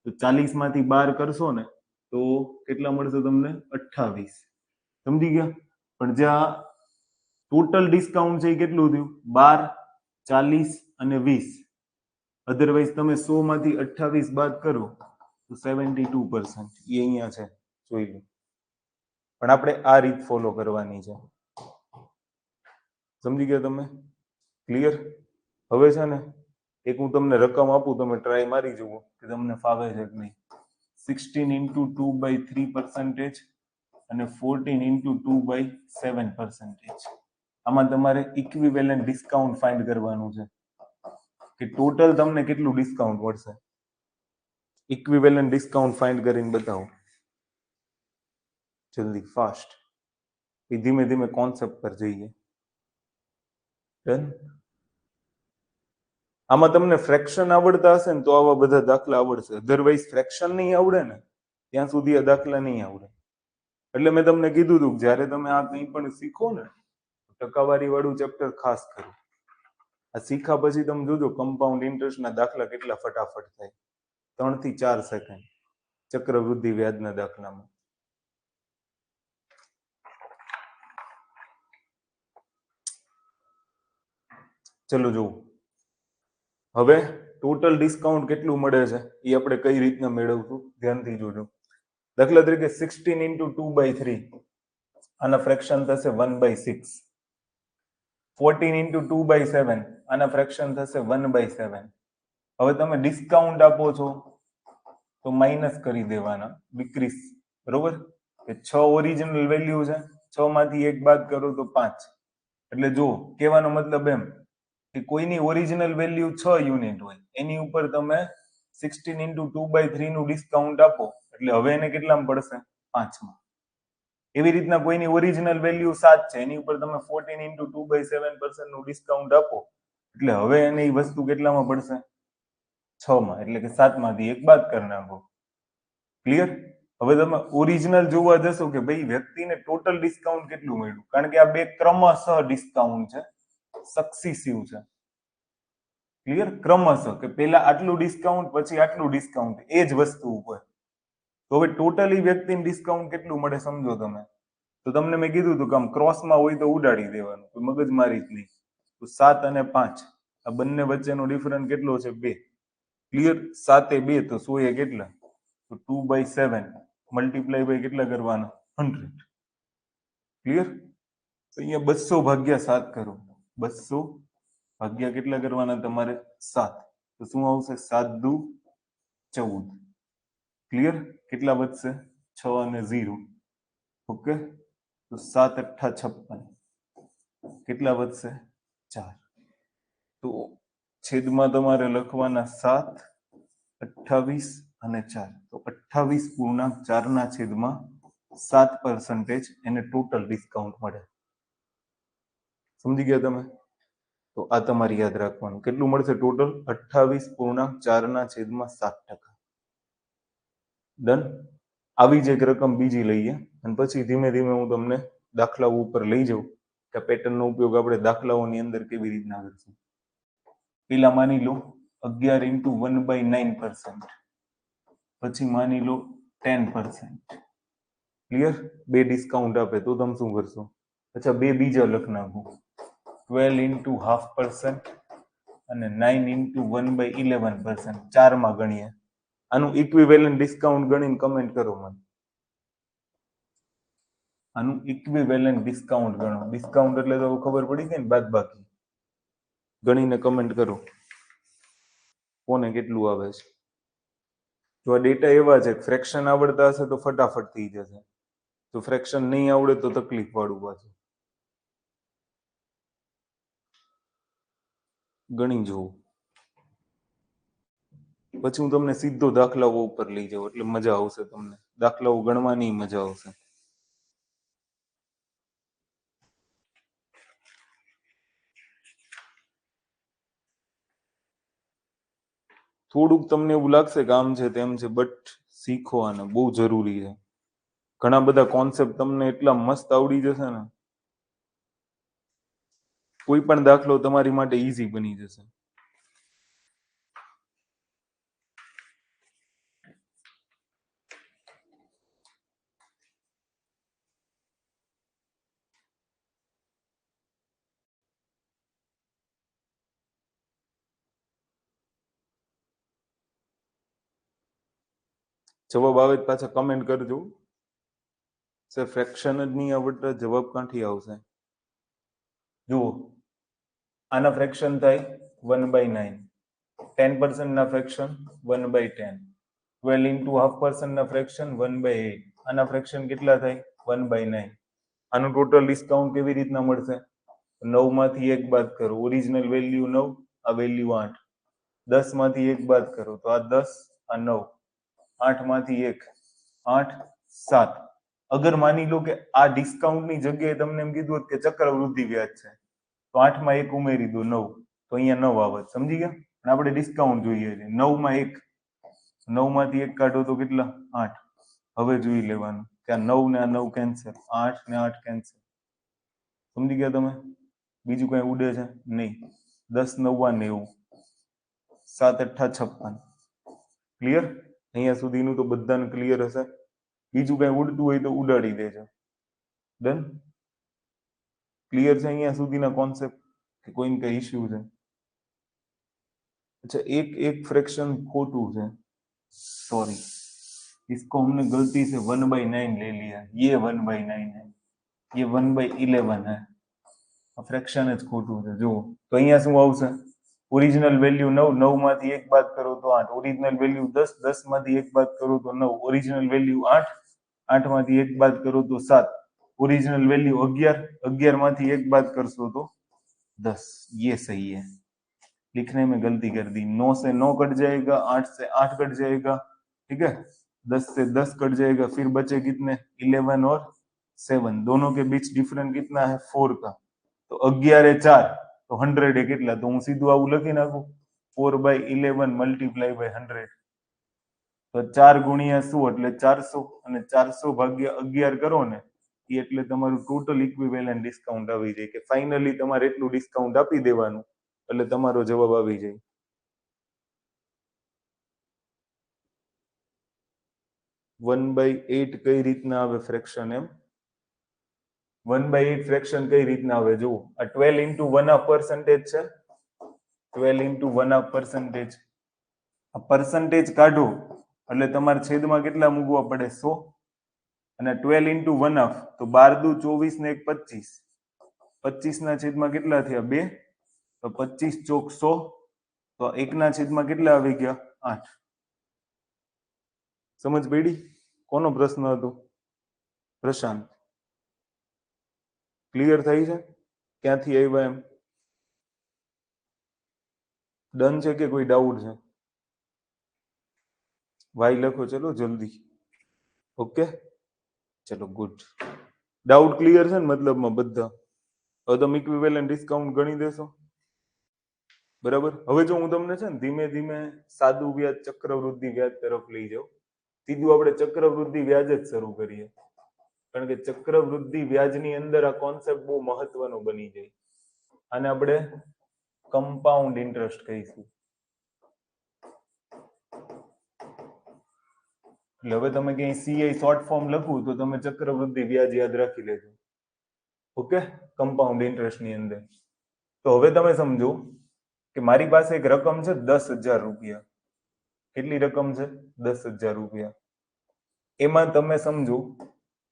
તો 40 માંથી 12 કરશો ને તો કેટલા મળશે તમને? 28. સમજી ગયા? પણ જ્યાં ટોટલ ડિસ્કાઉન્ટ છે એ કેટલું થયું? 12, 40 અને 20. અધરવાઇઝ તમે 100 માંથી 28 બાદ કરો તો 72%. એ અહીંયા છે, જોઈ લો. પણ આપણે આ રીત ફોલો કરવાની છે. સમજી ગયા તમે? ક્લિયર? હવે છે ને એક હું તમને રકમ આપું, તમે ટ્રાય મારી જુઓ કે તમને ફાવે છે કે નહીં. 16 into 2/3% અને 14 into 2/7%. આમાં તમારે ઇક્વિવેલન્ટ ડિસ્કાઉન્ટ ફાઇન્ડ કરવાનું છે કે ટોટલ તમને કેટલું ડિસ્કાઉન્ટ મળશે. ઇક્વિવેલન્ટ ડિસ્કાઉન્ટ ફાઇન્ડ કરીને બતાવો જલ્દી, ફાસ્ટ. એ ધીમે ધીમે કોન્સેપ્ટ પર જઈએ. ડન? આમાં તમને ફ્રેક્શન આવડતા હશે ને તો આવા બધા દાખલા આવડશે. અધરવાઇઝ ફ્રેક્શન નહીં આવડે ને ત્યાં સુધી આ દાખલા નહીં આવડે. એટલે મેં તમને કીધું હતું જ્યારે તમે આ કંઈ પણ શીખો ને, ટકાવારી વાળું ચેપ્ટર ખાસ કરો. આ શીખા પછી તમે જોજો કમ્પાઉન્ડ ઇન્ટરેસ્ટના દાખલા કેટલા ફટાફટ થાય. 3 થી 4 સેકન્ડ ચક્રવૃદ્ધિ વ્યાજના દાખલામાં. ચલો જુઓ. હવે ટોટલ ડિસ્કાઉન્ટ કેટલું મળે છે એ આપણે કઈ રીતના મેળવશું ધ્યાનથી જોજો. દાખલા તરીકે 16 into 2/3, આના ફ્રેક્શન થશે 1/6. 14 into 2/7, આના ફ્રેક્શન થશે 1/7. હવે તમે ડિસ્કાઉન્ટ આપો છો તો માઇનસ કરી દેવાના, ડિક્રીસ. બરોબર? કે 6 ઓરિજિનલ વેલ્યુ છે, 6 માંથી 1 બાદ કરો તો 5. એટલે જો કહેવાનો મતલબ એમ કે કોઈની ઓરિજિનલ વેલ્યુ 6 યુનિટ હોય, એની ઉપર તમે 16 into 2/3 નું ડિસ્કાઉન્ટ આપો એટલે હવે એને કેટલામાં પડશે? 5માં. એવી રીતના કોઈની ઓરિજિનલ વેલ્યુ 7 છે, એની ઉપર તમે 14 into 2/7% નું ડિસ્કાઉન્ટ આપો એટલે હવે એને એ વસ્તુ કેટલામાં પડશે? 6માં. એટલે કે 7 માંથી 1 બાદ કરી નાખો. ક્લિયર? હવે તમે ઓરિજિનલ જોવા જશો કે ભાઈ વ્યક્તિને ટોટલ ડિસ્કાઉન્ટ કેટલું મળ્યું, કારણ કે આ બે ક્રમશઃ ડિસ્કાઉન્ટ છે, સક્સીસિવ છે. ક્લિયર? ક્રમશઃ કે પહેલા આટલું ડિસ્કાઉન્ટ પછી આટલું ડિસ્કાઉન્ટ, એ જ વસ્તુ ઉપર. તો હવે ટોટલી વ્યક્તિને ડિસ્કાઉન્ટ કેટલું મળે સમજો તમે. તો તમને મેં કીધું હતું કે આમ ક્રોસમાં હોય તો ઉડાડી દેવાનું, કોઈ મગજમારી જ નહીં. તો 7 અને 5 આ બંને વચ્ચેનો ડિફરન્સ કેટલો છે? 2. ક્લિયર? 7 એ 2 તો 100 એ કેટલા? તો 2/7 મલ્ટીપ્લાય બાય કેટલા કરવાના? 100. ક્લિયર? તો અહીંયા 200 ભાગ્યા 7 કરો. 200 ભાગ્યા કેટલા કરવાના તમારે? 7. તો શું આવશે? 7 દુ 14. ક્લિયર? કેટલા વધશે? 6 અને 0. ઓકે? તો 7 અઠ્ઠા 56. કેટલા વધશે? 4. તો છેદમાં તમારે લખવાના 7, 28 અને 4. તો 28.4 ના છેદમાં 7% એને ટોટલ ડિસ્કાઉન્ટ મળે. સમજી ગયા તમે? તો આ તમારે યાદ રાખવાનું. કેટલું મળશે ટોટલ? 28.4 ના છેદમાં 7%. ડન? આવી જ એક રકમ બીજી લઈએ અને પછી ધીમે ધીમે હું તમને દાખલાઓ ઉપર લઈ જાઉં કે પેટર્નનો ઉપયોગ આપણે દાખલાઓની અંદર કેવી રીતના કરશું. પેલા માની લો 11 into 1/9%, પછી માની લો 10%. ક્લિયર? બે ડિસ્કાઉન્ટ આપે તો તમે શું કરશો? અચ્છા, બે બીજા લખ નાખો, 12 into 0.5% અને 9 into 1/11%. 4 માં ગણીએ. આનું ઇક્વિવેલન્ટ ડિસ્કાઉન્ટ ગણીને કમેન્ટ કરો મને. આનું ઇક્વિવેલન્ટ ડિસ્કાઉન્ટ ગણો. ડિસ્કાઉન્ટ એટલે તો ખબર પડી ગઈ ને, બાદ બાકી. ગણીને કમેન્ટ કરો કોને કેટલું આવે છે. જો આ ડેટા એવા છે, ફ્રેક્શન આવડતા હશે તો ફટાફટ થઈ જશે, તો ફ્રેક્શન નહીં આવડે તો તકલીફ વાળું પાછું. ગણી જોવું પછી હું તમને સીધો દાખલાઓ ઉપર લઈ જાઉં એટલે મજા આવશે. તમને દાખલાઓ ગણવાની મજા આવશે. થોડુંક તમને એવું લાગશે કે આમ છે તેમ છે, બટ શીખો, આને બહુ જરૂરી છે. ઘણા બધા કોન્સેપ્ટ તમને એટલા મસ્ત આવડી જશે ને, કોઈ પણ દાખલો તમારી માટે ઈઝી બની જશે. જવાબ આવે તો પાછા કમેન્ટ કરજો. સર ફ્રેક્શન જ નહીં આવડતા, જવાબ ક્યાંથી આવશે? જુઓ, આના ફ્રેક્શન થાય 1/9, 10% ના ફ્રેક્શન 1/10, 12 into 0.5% ના ફ્રેક્શન 1/8. આના ફ્રેક્શન કેટલા થાય? 1/9. આનું ટોટલ ડિસ્કાઉન્ટ કેવી રીતના મળશે? 9 માંથી 1 બાદ કરો, ઓરિજિનલ વેલ્યુ 9, આ વેલ્યુ 8. 10 માંથી 1 બાદ કરો તો આ 10, આ 9. 8 માંથી 1, 8, 7. અગર માની લો કે આ ડિસ્કાઉન્ટની જગ્યાએ તમને એમ કીધું હોત કે ચક્રવૃદ્ધિ વ્યાજ છે, તો 8 માં 1 ઉમેરી દો, 9. તો અહીંયા 9 આવત. સમજી ગયા? અને આપણે ડિસ્કાઉન્ટ જોઈએ છે. 9 માં 1, 9 માંથી 1 કાઢો તો કેટલા? 8. હવે જોઈ લેવાનું કે આ 9 ને આ 9 કેન્સલ, 8 ને 8 કેન્સલ. સમજી ગયા તમે? બીજું કઈ ઉડે છે નહીં. 10 9 90, 7 8 56. ક્લિયર? અહીંયા સુધીનું તો બધાને ક્લિયર હશે. બીજું કઈ ઉડતું હોય તો ઉડાડી દેજો. ડન? ક્લિયર છે અહીંયા સુધીના કોન્સેપ્ટ કે કોઈને કઈ ઇશ્યુ છે? अच्छा, एक फ्रैक्शन खोटू है, सॉरी, इसको हमने गलती से 1/9 ले लिया. ये 1/9 है, ये 1/11 है. फ्रैक्शन જ ખોટું છે. જુઓ તો અહીંયા શું આવશે? ઓરિજિનલ વેલ્યુ 9, 9 માંથી 1 બાદ કરો તો 8. ઓરિજિનલ વેલ્યુ 10, 10 માંથી 1 બાદ કરો તો 9. ઓરિજિનલ વેલ્યू 8, 8 માંથી 1 બાદ કરો તો 7. ओरिजिनल वैल्यू 11, 11 माथी 1 बात करसो तो 10. ये सही है. लिखने में गलती कर दी. 9 से 9 कट जाएगा, 8 से 8 कट जाएगा, ठीक है. 10 से 10 कट जाएगा, फिर बचे कितने? 11 और 7. दोनों के बीच डिफरेंस कितना है? 4 का. तो 11 है 4 तो 100 है कितना? तो हूँ सीधું આવું લખી નાખું 4/11 મલ્ટીપ્લાય બાય 100. તો 4 ગુણ્યા 100 એટલે 400 અને 400 ભાગ્યા 11 કરો ને એ એટલે તમારું ટોટલ ઇક્વિવેલન્ટ ડિસ્કાઉન્ટ આવી જાય કે ફાઇનલી તમારે એટલું ડિસ્કાઉન્ટ આપી દેવાનું એટલે તમારો જવાબ આવી જાય. 1/8 કઈ રીતના આવે ફ્રેક્શન? એમ 1/8 ફ્રેક્શન કઈ રીતના આવે? જુઓ, આ 12 into 1/2% છે. 12 into 1/2%. આ પર્સન્ટેજ કાઢો એટલે તમારે છેદમાં કેટલા મૂકવા પડે? 100. અને 12 into 1/2 તો 12 દુ 24 ને 1 25. 25 ના છેદમાં કેટલા થયા? 2. તો 25 ચોક 100. તો 1 ના છેદમાં કેટલા આવી ગયા? 8. સમજ પડી? કોનો પ્રશ્ન હતો? પ્રશાંત. ક્લિયર થઈ છે? ક્યાંથી આવ્યા એમ? ડન છે કે કોઈ ડાઉટ છે? વાય લખો ચલો જલ્દી. ઓકે ચલો ગુડ. ડાઉટ ક્લિયર છે ને મતલબમાં બધા? હવે તમે ઇક્વિવેલન્ટ ડિસ્કાઉન્ટ ગણી દેશો બરાબર. હવે જો હું તમને છે ને ધીમે ધીમે સાદું વ્યાજ ચક્રવૃદ્ધિ વ્યાજ તરફ લઈ જાઉં. સીધું આપણે ચક્રવૃદ્ધિ વ્યાજ જ શરૂ કરીએ કારણ કે ચક્રવૃદ્ધિ વ્યાજની અંદર આ કોન્સેપ્ટ બહુ મહત્વનો બની જાય. આને આપણે કમ્પાઉન્ડ ઇન્ટરેસ્ટ કહીશું. એટલે હવે તમે ક્યાંય સીઆઈ શોર્ટ ફોર્મ લખવું તો તમે ચક્રવૃદ્ધિ વ્યાજ યાદ રાખી લેજો. ઓકે, કમ્પાઉન્ડ ઇન્ટરેસ્ટ ની અંદર. તો હવે તમે સમજો કે મારી પાસે એક રકમ છે 10,000 રૂપિયા. કેટલી રકમ છે? 10,000 રૂપિયા. એમાં તમે સમજો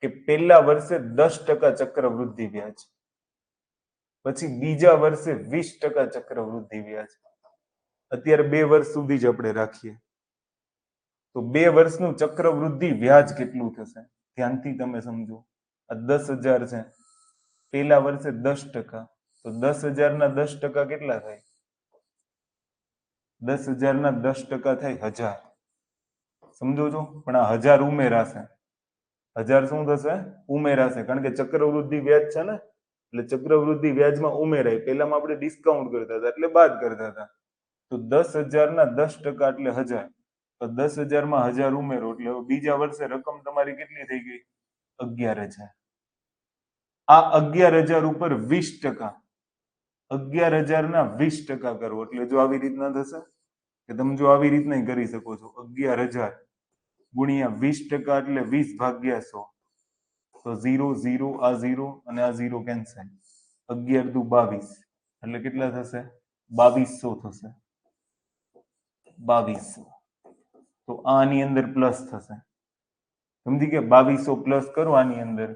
કે પહેલા વર્ષે 10% ચક્રવૃદ્ધિ વ્યાજ, પછી બીજા વર્ષે 20% ચક્રવૃદ્ધિ વ્યાજ. અત્યારે 2 વર્ષ સુધી જ આપણે રાખીએ તો 2 વર્ષનું ચક્રવૃદ્ધિ વ્યાજ કેટલું થશે? ધ્યાનથી તમે સમજો. આ 10,000 છે, પહેલા વર્ષે 10%, તો 10,000 ના 10% કેટલા થાય? 10,000 ના 10% થાય 1000. સમજો છો? પણ આ 1000 ઉમેરાશે. 1000 શું થશે? ઉમેરાશે કારણ કે ચક્રવૃદ્ધિ વ્યાજ છે ને એટલે ચક્રવૃદ્ધિ વ્યાજમાં ઉમેરાય. પહેલામાં આપણે ડિસ્કાઉન્ટ કરતા હતા એટલે બાદ કરતા હતા. તો 10,000 ના 10% એટલે 1000. તો 10,000 માં 1000 ઉમેરો એટલે બીજા વર્ષે રકમ તમારી કેટલી થઈ ગઈ? 11,000. આ 11,000 ઉપર 20%, 11,000 ના 20% કરો એટલે જો આવી રીતના થશે કે તમે જો આવી રીતના કરી શકો છો. 11,000 ગુણ્યા 20% એટલે 20/100. તો 0 0 આ 0 અને આ 0 કેન્સલ. 11 દુ 22 એટલે કેટલા થશે? 2200 થશે. 2200. તો આની અંદર પ્લસ થશે. સમજી ગયા? 2200 પ્લસ કરો આની અંદર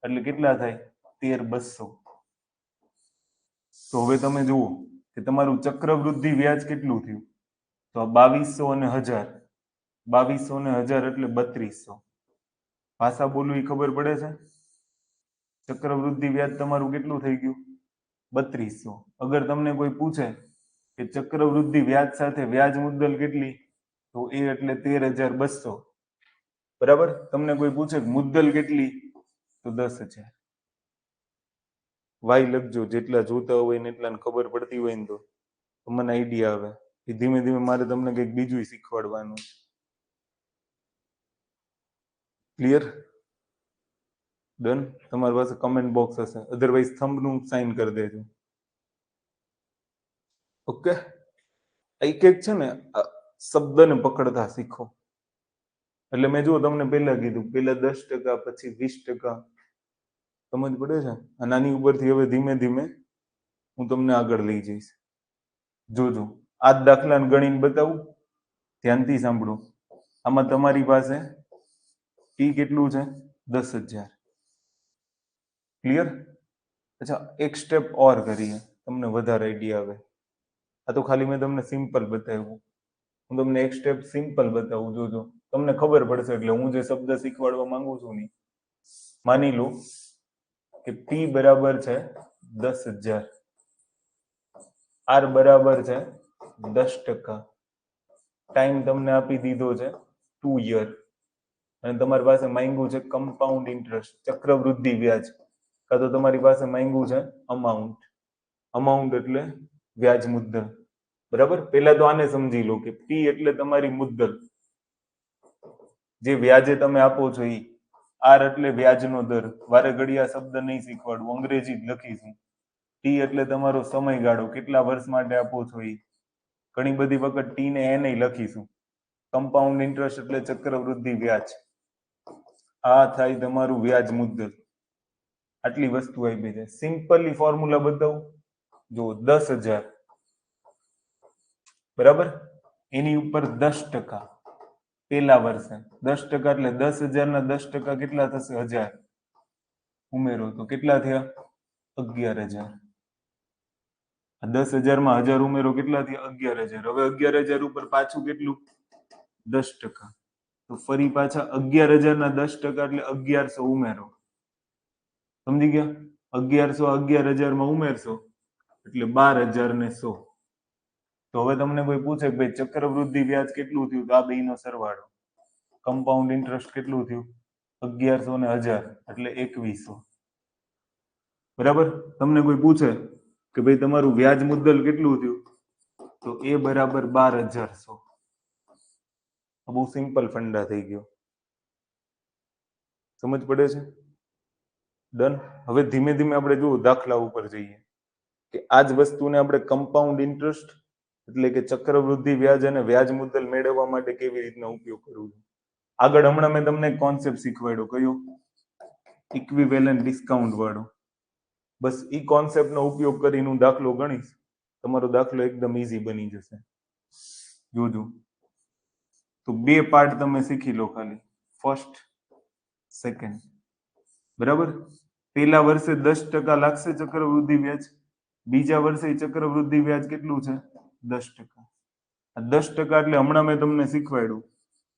એટલે કેટલા થાય? 13,200. તો હવે તમે જુઓ કે તમારું ચક્રવૃદ્ધિ વ્યાજ કેટલું થયું? તો 2200 અને 1000. 2200 અને 1000 એટલે 3200. ભાષા બોલવું એ ખબર પડે છે? ચક્રવૃદ્ધિ વ્યાજ તમારું કેટલું થઈ ગયું? 3200. અગર તમને કોઈ પૂછે કે ચક્રવૃદ્ધિ વ્યાજ સાથે વ્યાજ મુદ્દલ કેટલી? તો એ એટલે 13,200. બરાબર? તમને કોઈ પૂછે મુદ્દલ કેટલી? તો 10,000. વાય લખજો, જેટલા જોતા હોય ને એટલાને ખબર પડતી હોય ને તો મને આઈડિયા આવે. એ ધીમે ધીમે મારે તમને કંઈક બીજું શીખવાડવાનું. ક્લિયર? ડન? તમારી પાસે કમેન્ટ બોક્સ હશે, અધરવાઇઝ થંબનું સાઇન કરી દેજો. ઓકે? એક એક છે ને શબ્દને પકડતા શીખો. એટલે મેં જો તમને પહેલા કીધું, પહેલા 10%, પછી 20%. સમજ પડે છે? અને આની ઉપરથી હવે ધીમે ધીમે હું તમને આગળ લઈ જઈશ. જોજો આ દાખલાને ગણીને બતાવું, ધ્યાનથી સાંભળો. આમાં તમારી પાસે ટી કેટલું છે? 10,000. ક્લિયર? અચ્છા, એક સ્ટેપ ઓર કરીએ, તમને વધારે આઈડિયા આવે. આ તો ખાલી મેં તમને સિમ્પલ બતાવ્યું. હું તમને એક સ્ટેપ સિમ્પલ બતાવું, જોજો તમને ખબર પડશે. એટલે હું જે શબ્દ શીખવાડવા માંગુ છું ને, માની લો કે પી બરાબર છે 10,000, આર બરાબર છે 10%, ટાઈમ તમને આપી દીધો છે 2 યર, અને તમારી પાસે માંગ્યું છે કમ્પાઉન્ડ ઇન્ટરેસ્ટ, ચક્રવૃદ્ધિ વ્યાજ, કાં તો તમારી પાસે માંગ્યું છે અમાઉન્ટ. અમાઉન્ટ એટલે વ્યાજ મુદ્દલ. બરાબર? પહેલા તો આને સમજી લો કે પી એટલે તમારી મુદ્દલ, જે વ્યાજે તમે આપો છો એ. આર એટલે વ્યાજનો દર. વારે ઘડી આ શબ્દ નહીં શીખવાડવું, અંગ્રેજી જ લખીશું. ટી એટલે તમારો સમયગાળો, કેટલા વર્ષ માટે આપો છો એ. ઘણી બધી વખત ટી ને એ નહીં લખીશું. કમ્પાઉન્ડ ઇન્ટરેસ્ટ એટલે ચક્રવૃદ્ધિ વ્યાજ. આ થાય તમારું વ્યાજ મુદ્દલ. આટલી વસ્તુ આપી છે. સિમ્પલી ફોર્મ્યુલા બતાવું. જો 10,000 બરાબર, એની ઉપર 10% પેલા વર્ષે. 10% એટલે 10,000 ના 10% કેટલા થશે? 1000. ઉમેરો તો કેટલા થયા? 11,000. 10,000 માં 1000 ઉમેરો કેટલા થયા? 11,000. હવે 11,000 ઉપર પાછું કેટલું? 10%. તો ફરી પાછા 11,000 ના 10% એટલે 1,100 ઉમેરો. સમજી ગયા? 1,100 11,000 માં ઉમેરશો એટલે 12,100. તો હવે તમને કોઈ પૂછે કે ભાઈ ચક્રવૃદ્ધિ વ્યાજ કેટલું થયું? તો આ બેયનો સરવાળો. કમ્પાઉન્ડ ઇન્ટરેસ્ટ કેટલું થયું? 1,100 ને 1000 એટલે 2,100. બરાબર? તમને કોઈ પૂછે કે ભાઈ તમારું વ્યાજ મુદ્દલ કેટલું થયું? તો એ બરાબર 12,100. બહુ સિમ્પલ ફંડા થઈ ગયો. સમજ પડે છે? ડન? હવે ધીમે ધીમે આપણે જો દાખલા ઉપર જઈએ કે આ જ વસ્તુને આપણે કમ્પાઉન્ડ ઇન્ટરેસ્ટ એટલે કે ચક્રવૃદ્ધિ વ્યાજ અને વ્યાજ મુદ્દલ મેળવવા માટે કેવી રીતના ઉપયોગ કરવો. આગળ હમણાં મેં તમને કોન્સેપ્ટ શીખવાડ્યો, કયો? ઇક્વિવેલન્ટ ડિસ્કાઉન્ટ વાળો. બસ ઈ કોન્સેપ્ટનો ઉપયોગ કરીને હું દાખલો ગણીશ, તમારો દાખલો એકદમ ઈઝી બની જશે. જોજો. તો બે પાર્ટ તમે શીખી લો ખાલી, ફર્સ્ટ સેકન્ડ. બરાબર? પહેલા વર્ષે 10% લાગશે ચક્રવૃદ્ધિ વ્યાજ, બીજા વર્ષે ચક્રવૃદ્ધિ વ્યાજ કેટલું છે? 10%. આ 10% એટલે હમણાં મેં તમને શીખવાડ્યું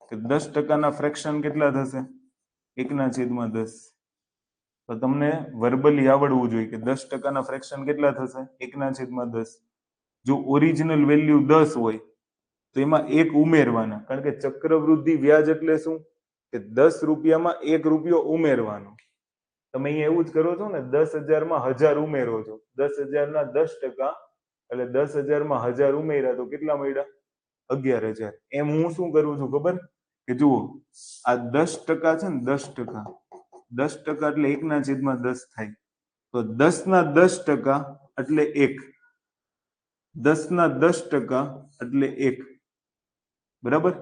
કે 10% ના ફ્રેક્શન કેટલા થશે? 1/10. તો તમને વર્બલી આવડવું જોઈએ કે 10% ના ફ્રેક્શન કેટલા થશે? 1/10. જો ઓરિજિનલ વેલ્યુ 10 હોય તો એમાં 1 ઉમેરવાના, કારણ કે ચક્રવૃદ્ધિ વ્યાજ એટલે શું? કે 10 રૂપિયામાં 1 રૂપિયો ઉમેરવાનો. તમે અહીંયા એવું જ કરો છો ને, 10,000 માં 1000 ઉમેરો છો. 10,000 ના 10% એટલે 10,000 માં 1000 ઉમેર્યા તો કેટલા મળ્યા? 11,000. એમ હું શું કરું છું ખબર? કે જુઓ, આ 10% છે ને, 10%, 10% એટલે 1/10 થાય. તો 10/10 એટલે 1. 10/10 એટલે 1. બરાબર?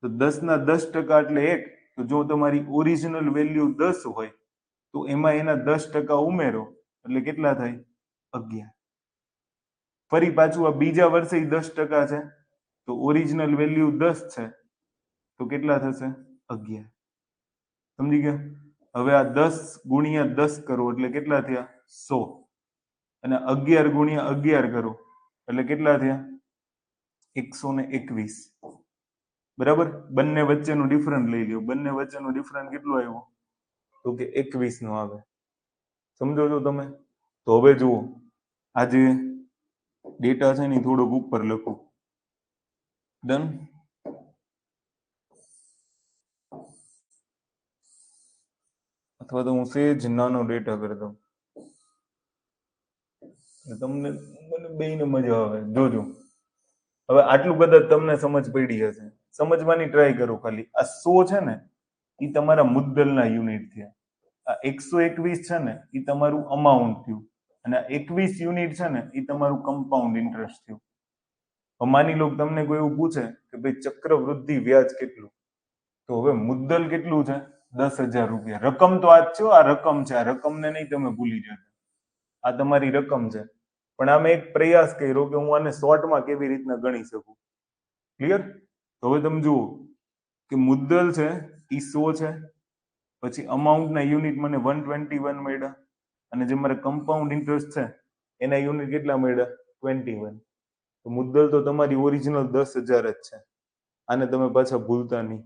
તો 10/10 એટલે 1. તો જો તમારી ઓરિજિનલ વેલ્યુ 10 હોય તો એમાં એના 10% ઉમેરો એટલે કેટલા થાય? 11. ફરી પાછું આ બીજા વર્ષે 10% છે તો ઓરિજિનલ વેલ્યુ 10 છે તો કેટલા થશે? 11. સમજી ગયા? હવે આ 10 ગુણ્યા 10 કરો એટલે કેટલા થયા? 100. અને 11 ગુણ્યા 11 કરો એટલે કેટલા થયા? 121. બરાબર? બંને વચ્ચેનો ડિફરન્સ લઈ લ્યો. બંને વચ્ચેનો ડિફરન્સ કેટલો આવ્યો? તો કે 21 નો આવે. સમજો છો તમે? તો હવે જુઓ, આ જે ડેટા છે ને થોડોક ઉપર લખો. ડન? અથવા તો હું સેજ નાનો ડેટા કરી દઉં તમને મને બેયને મજા આવે. જોજો હવે આટલું બધા તમને સમજ પડી હશે. સમજવાની ટ્રાય કરો ખાલી. આ 100 છે ને એ તમારા મુદ્દલના યુનિટ થયા. આ 121 છે ને એ તમારું અમાઉન્ટ થયું. અને આ 21 યુનિટ છે ને એ તમારું કમ્પાઉન્ડ ઇન્ટરેસ્ટ થયું. હવે માની લો તમને કોઈ એવું પૂછે કે ભાઈ ચક્રવૃદ્ધિ વ્યાજ કેટલું, તો હવે મુદ્દલ કેટલું છે? 10,000 રૂપિયા. રકમ તો આ જ છે, આ રકમ છે. આ રકમને નહીં તમે ભૂલી જજો. આ તમારી રકમ છે. પણ આમે એક પ્રયાસ કર્યો કે હું આને શોર્ટમાં કેવી રીતના ગણી શકું. ક્લિયર? તો હવે તમે જુઓ કે મુદ્દલ છે એ 100 છે. પછી અમાઉન્ટના યુનિટ મને 121 મળ્યા. અને જે મારે કમ્પાઉન્ડ ઇન્ટરેસ્ટ છે એના યુનિટ કેટલા મળ્યા? 21. તો મુદ્દલ તો તમારી ઓરિજિનલ 10,000 જ છે. આને તમે પાછા ભૂલતા નહીં.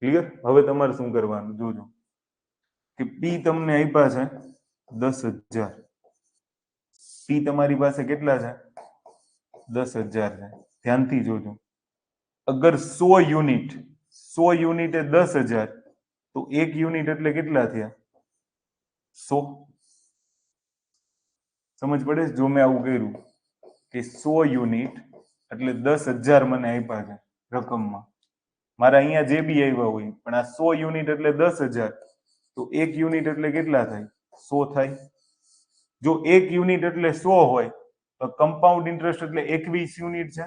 ક્લિયર? હવે તમારે શું કરવાનું જોજો કે પી તમને આપ્યા છે 10,000. પી તમારી પાસે કેટલા છે? 10,000 છે. ધ્યાનથી જોજો. અગર 100 યુનિટ એ 10,000 તો 1 યુનિટ એટલે કેટલા થયા? 100. સમજ પડે? જો મેં આવું કર્યું કે 100 યુનિટ એટલે 10,000 મને આપ્યા છે રકમમાં. મારા અહીંયા જે બી આવ્યા હોય, પણ આ 100 યુનિટ એટલે 10,000 તો 1 યુનિટ એટલે કેટલા થાય? 100 થાય. જો 1 યુનિટ એટલે 100 હોય તો કમ્પાઉન્ડ ઇન્ટરેસ્ટ એટલે 21 યુનિટ છે.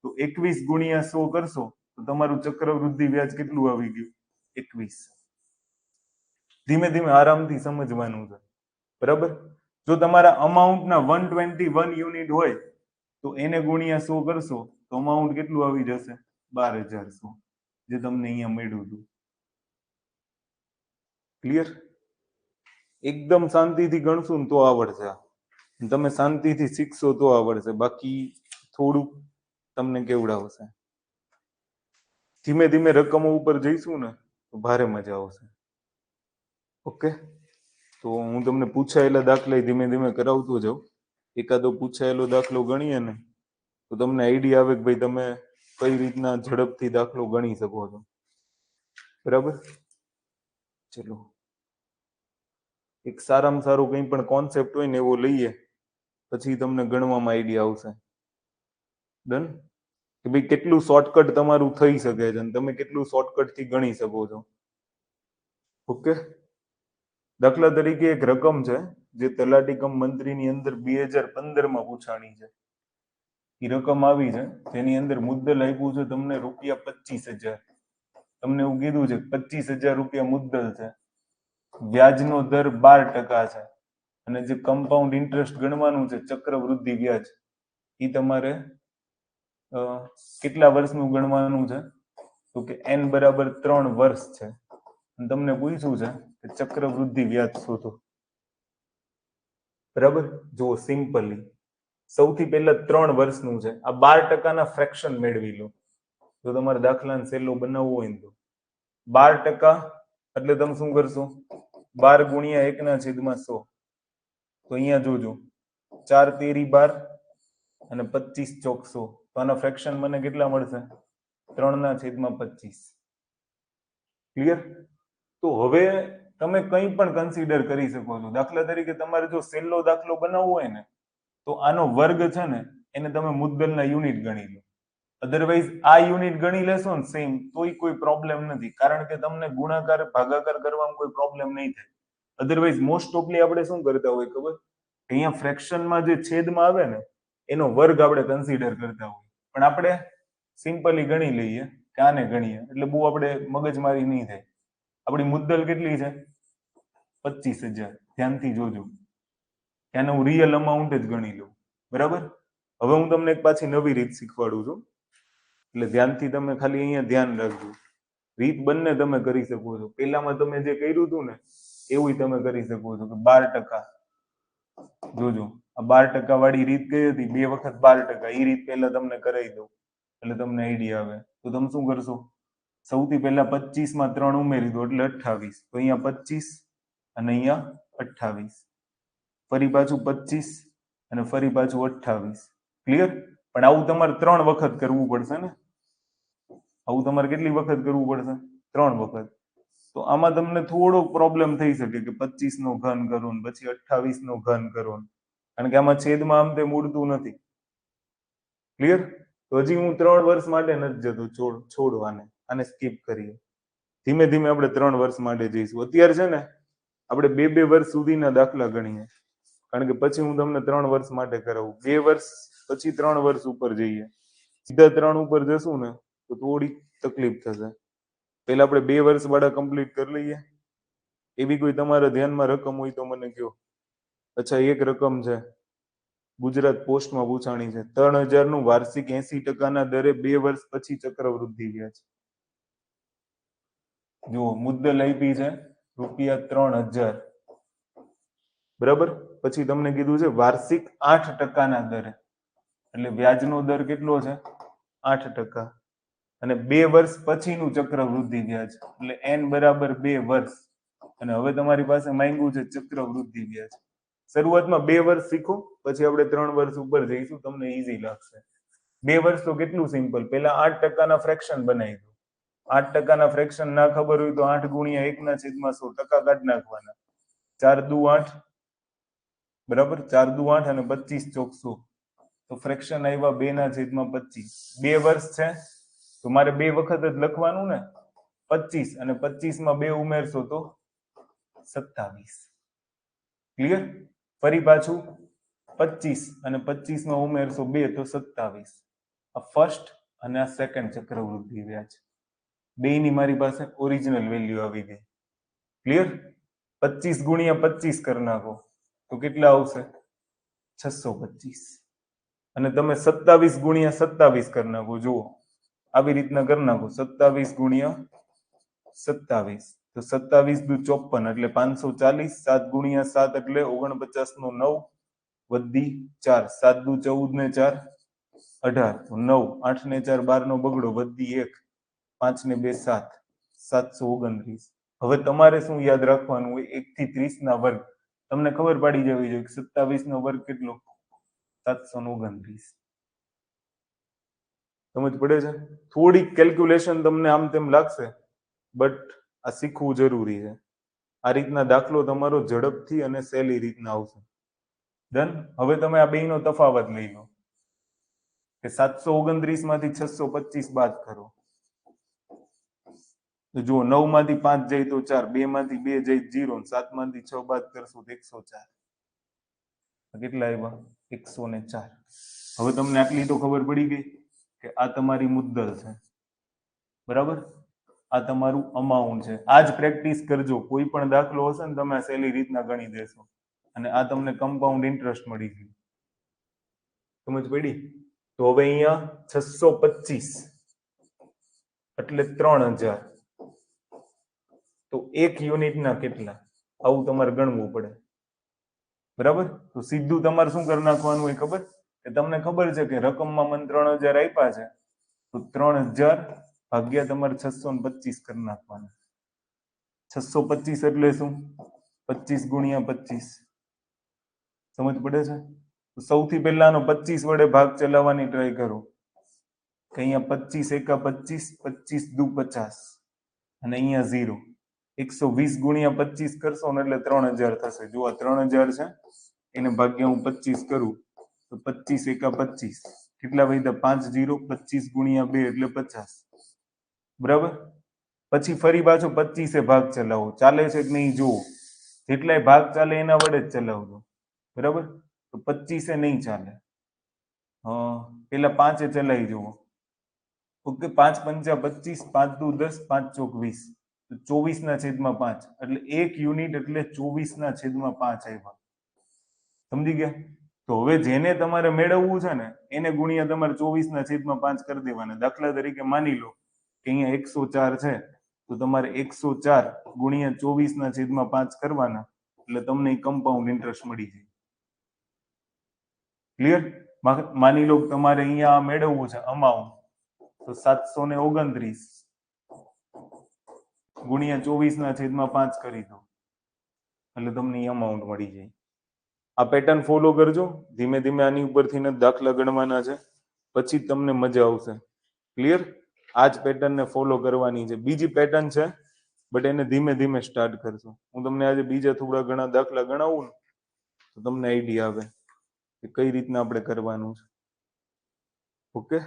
તો 21 ગુણ્યા 100 કરશો તો તમારું ચક્રવૃદ્ધિ વ્યાજ કેટલું આવી ગયું? 21. ધીમે ધીમે આરામથી સમજવાનું છે. બરાબર? જો તમારા અમાઉન્ટના 121 યુનિટ હોય તો એને ગુણ્યા 100 કરશો તો અમાઉન્ટ કેટલું આવી જશે? 12,100, જે તમને અહીંયા મળ્યું હતું. ક્લિયર? એકદમ શાંતિથી ગણશું ને તો આવડશે. તમે શાંતિથી શીખશો તો આવડશે. બાકી થોડુંક તમને કેવડાવશે. ધીમે ધીમે રકમો ઉપર જઈશું ને તો ભારે મજા આવશે. ઓકે? તો હું તમને પૂછાયેલા દાખલા ધીમે ધીમે કરાવતો જાઉં. એકાદો પૂછાયેલો દાખલો ગણીએ ને તો તમને આઈડિયા આવે કે ભાઈ તમે કઈ રીતના ઝડપથી દાખલો ગણી શકો છો. બરાબર? ચલો, એક સારામાં સારો કંઈ પણ કોન્સેપ્ટ હોય ને એવો લઈએ, પછી તમને ગણવામાં આઈડિયા આવશે. ડન? કે ભાઈ કેટલું શોર્ટકટ તમારું થઈ શકે છે અને તમે કેટલું શોર્ટકટ થી ગણી શકો છો. ઓકે? દાખલા તરીકે એક રકમ છે જે તલાટી કમ મંત્રીની અંદર 2015 માં પૂછાણી છે. એ રકમ આવી છે જેની અંદર મુદ્દલ આપ્યું છે તમને ₹25,000. તમને એવું કીધું છે 25,000 રૂપિયા મુદ્દલ છે. વ્યાજનો દર 12% છે. અને જે કમ્પાઉન્ડ ઇન્ટરેસ્ટ ગણવાનું છે ચક્રવૃદ્ધિ વ્યાજ, એ તમારે કેટલા વર્ષનું ગણવાનું છે? તો કે n બરાબર 3 વર્ષ છે. અને તમને પૂછ્યું છે કે ચક્રવૃદ્ધિ વ્યાજ શોધો. બરાબર? જો સિમ્પલી સૌથી પહેલા 3 વર્ષનું છે. આ 12%ના ફ્રેક્શન મેળવી લો. જો તમારે દાખલાને સહેલો બનાવવો હોય ને તો 12% એટલે તમે શું કરશો? 12 ગુણ્યા 1/100. તો અહીંયા જોજો 4 તેરી 12 અને 25 ચોક 100. તો આના ફ્રેક્શન મને કેટલા મળશે? 3/25. ક્લિયર? તો હવે તમે કંઈ પણ કન્સિડર કરી શકો છો. દાખલા તરીકે તમારે જો સહેલો દાખલો બનાવવો હોય ને તો આનો વર્ગ છે ને એને તમે મુદ્દલના યુનિટ ગણી લો. અધરવાઇઝ આ યુનિટ ગણી લેશો ને સેમ તોય કોઈ પ્રોબ્લેમ નથી, કારણ કે તમને ગુણાકાર ભાગાકાર કરવામાં કોઈ પ્રોબ્લેમ નહીં થાય. અધરવાઇઝ મોસ્ટ ઓફલી આપણે શું કરતા હોય ખબર, અહીંયા ફ્રેક્શનમાં જે છેદમાં આવે ને એનો વર્ગ આપણે કન્સિડર કરતા હોય, પણ આપણે સિમ્પલી ગણી લઈએ કે આને ગણીએ એટલે બહુ આપણે મગજમારી નહીં થાય. આપણી મુદ્દલ કેટલી છે? 25,000. ધ્યાનથી જોજો, ત્યાંને હું રિયલ અમાઉન્ટ જ ગણી લઉં. બરાબર. હવે હું તમને એક પાછી નવી રીત શીખવાડું છું, એટલે ધ્યાનથી તમે ખાલી અહીંયા ધ્યાન રાખજો. રીત બંને તમે કરી શકો છો. પેલામાં તમે જે કર્યું હતું ને એવું તમે કરી શકો છો કે 12%. જોજો આ 12% વાળી રીત કઈ હતી? 2 વખત 12%. એ રીત પહેલા તમને કરાવી દઉં એટલે તમને આઈડિયા આવે. તો તમે શું કરશો? સૌથી પહેલા 25 માં 3 ઉમેરી દો એટલે 28. તો અહીંયા 25 અને અહીંયા 28. ફરી પાછું 25 અને ફરી પાછું 28. ક્લિયર? પણ આવું તમારે 3 વખત કરવું પડશે ને. આવું તમારે કેટલી વખત કરવું પડશે? 3 વખત. તો આમાં તમને થોડો પ્રોબ્લેમ થઈ શકે કે 25 નો ઘન કરો ને પછી 28 નો ઘન કરો, કારણ કે આમાં છેદમાં આમ તેમ ઉડતું નથી. ક્લિયર? તો હજી હું 3 વર્ષ માટે નથી જતો, છોડવાને, આને સ્કીપ કરીએ. ધીમે ધીમે આપણે 3 વર્ષ માટે જઈશું. અત્યારે છે ને આપણે 2 વર્ષ સુધીના દાખલા ગણીએ, કારણ કે પછી હું તમને 3 વર્ષ માટે કરાવું. 2 વર્ષ પછી 3 વર્ષ ઉપર જઈએ. સીધા 3 ઉપર જશું ને તો થોડી તકલીફ થશે. પહેલા આપણે 2 વર્ષ વાળા કમ્પ્લીટ કરી લઈએ. એવી કોઈ તમારા ધ્યાનમાં રકમ હોય તો મને કહો. અચ્છા, એક રકમ છે ગુજરાત પોસ્ટમાં પૂછાણી છે. 3,000 નું વાર્ષિક 80% ના દરે 2 વર્ષ પછી ચક્રવૃદ્ધિ વ્યાજ. જુઓ, મુદ્દલ આપી છે ₹3,000. બરાબર. પછી તમને કીધું છે વાર્ષિક 8% ના દરે, એટલે વ્યાજનો દર કેટલો છે? 8%. અને 2 વર્ષ પછીનું ચક્રવૃદ્ધિ વ્યાજ એટલે n બરાબર 2 વર્ષ. અને હવે તમારી પાસે માંગ્યું છે ચક્રવૃદ્ધિ વ્યાજ. શરૂઆતમાં 2 વર્ષ શીખો, પછી આપણે 3 વર્ષ ઉપર જઈશું, તમને ઈઝી લાગશે. 2 વર્ષ તો કેટલું સિમ્પલ. પહેલા 8% ના ફ્રેક્શન બનાવી દો. 8% ના ફ્રેક્શન ના ખબર હોય તો 8 ગુણ્યા 1/100 કાઢી નાખવાના. 4 દુ 8, બરાબર. 4 દુ 8 અને 25 ચોક 100. તો ફ્રેક્શન આવ્યા 2/25. 2 વર્ષ છે તો મારે 2 વખત જ લખવાનું ને. 25 અને 25 માં 2 ઉમેરશો તો 27. ક્લિયર? ફરી પાછું 25 અને 25 માં ઉમેરશો 2 તો 27. આ ફર્સ્ટ અને આ સેકન્ડ ચક્રવૃદ્ધિ વ્યાજ. બેયની મારી પાસે ઓરિજિનલ વેલ્યુ આવી ગઈ. ક્લિયર? 25 ગુણ્યા 25 કરી નાખો તો કેટલા આવશે? 625. અને તમે 27 ગુણ્યા 27 કરી નાખો. જુઓ, આવી રીતના કરી નાખો. 27 ગુણ્યા 27 તો 27 દુ 54 એટલે 540. 7 ગુણ્યા 7 એટલે 49 નો 9 વધી 4. 7 દુ 14 ને 4 18 તો 9. 8 ને 4 12 નો બગડો વધી 1. 5 ને 2 7. 729. હવે તમારે શું યાદ રાખવાનું હોય? 1 થી 30 ના વર્ગ. તમને ખબર પડી જવી જોઈએ કે 27 નો વર્ગ કેટલો? 729. સમજ પડે છે? થોડીક કેલ્ક્યુલેશન તમને આમ તેમ લાગશે, બટ આ શીખવું જરૂરી છે. આ રીતના દાખલો તમારો ઝડપથી અને સહેલી રીતના આવશે. ડન? હવે તમે આ બેયનો તફાવત લઈ લો કે 729 માંથી 625 બાદ કરો. તો જુઓ, 9 માંથી 5 જાય તો 4, 2 માંથી 2 જાય 0, 7 માંથી 6 બાદ કરશો તો 104. કેટલા આવ્યા? 104. હવે તમને આટલી તો ખબર પડી ગઈ કે આ તમારી મુદ્દલ છે. બરાબર? આ તમારું અમાઉન્ટ છે. આ જ પ્રેક્ટિસ કરજો. કોઈ પણ દાખલો હશે ને તમે સહેલી રીતના ગણી દેશો. અને આ તમને કમ્પાઉન્ડ ઇન્ટરેસ્ટ મળી ગયું. સમજ પડી? તો હવે અહીંયા 625 એટલે 3,000. તો 1 યુનિટના કેટલા? આવું તમારે ગણવું પડે. બરાબર? તો સીધું તમારે શું કરી નાખવાનું હોય ખબર? કે તમને ખબર છે કે રકમમાં મને 3,000 આપ્યા છે, તો 3,000 ભાગ્યા તમારે 625 કરી નાખવાના. 625 એટલે શું? 25 ગુણ્યા 25. સમજ પડે છે? તો સૌથી પહેલાનો 25 વડે ભાગ ચલાવવાની ટ્રાય કરો કે અહીંયા 25 એકા 25, 25 દુ 50 અને અહીંયા 0. 120 ગુણ્યા 25 કરશો ને એટલે 3,000 થશે. જો આ 3,000 છે, એને ભાગ્યા હું 25 કરું તો 25 એકા 25 કેટલા વધ્યા 5 0 25 ગુણ્યા 2 એટલે 50 બરાબર પછી ફરી પાછો 25 ભાગ ચલાવો ચાલે છે કે નહીં જુઓ જેટલાય ભાગ ચાલે એના વડે જ ચલાવજો બરાબર તો 25 નહીં ચાલે પેલા 5 ચલાવી જુઓ ઓકે 5 પંચા 25 5 દુ 10 5 ચોક 20 તો 24/5 એટલે 1 યુનિટ એટલે 24/5 આવ્યા સમજી ગયા તો હવે જેને તમારે મેળવવું છે ને એને ગુણ્યા તમારે 24/5 કરી દેવાના દાખલા તરીકે માની લો કે અહીંયા 104 છે તો તમારે 104 ગુણ્યા 24/5 કરવાના એટલે તમને કમ્પાઉન્ડ ઇન્ટરેસ્ટ મળી જાય ક્લિયર માની લો કે તમારે અહીંયા મેળવવું છે અમાઉન્ટ તો 729 ગુણ્યા 24/5 કરી દો એટલે તમને અમાઉન્ટ મળી જાય આ પેટર્ન ફોલો કરજો ધીમે ધીમે આની ઉપરથી દાખલા ગણવાના છે પછી તમને મજા આવશે ક્લિયર આ જ પેટર્નને ફોલો કરવાની છે બીજી પેટર્ન છે બટ એને ધીમે ધીમે સ્ટાર્ટ કરજો હું તમને આજે બીજા થોડા ઘણા દાખલા ગણાવું ને તો તમને આઈડિયા આવે કે કઈ રીતના આપણે કરવાનું છે ઓકે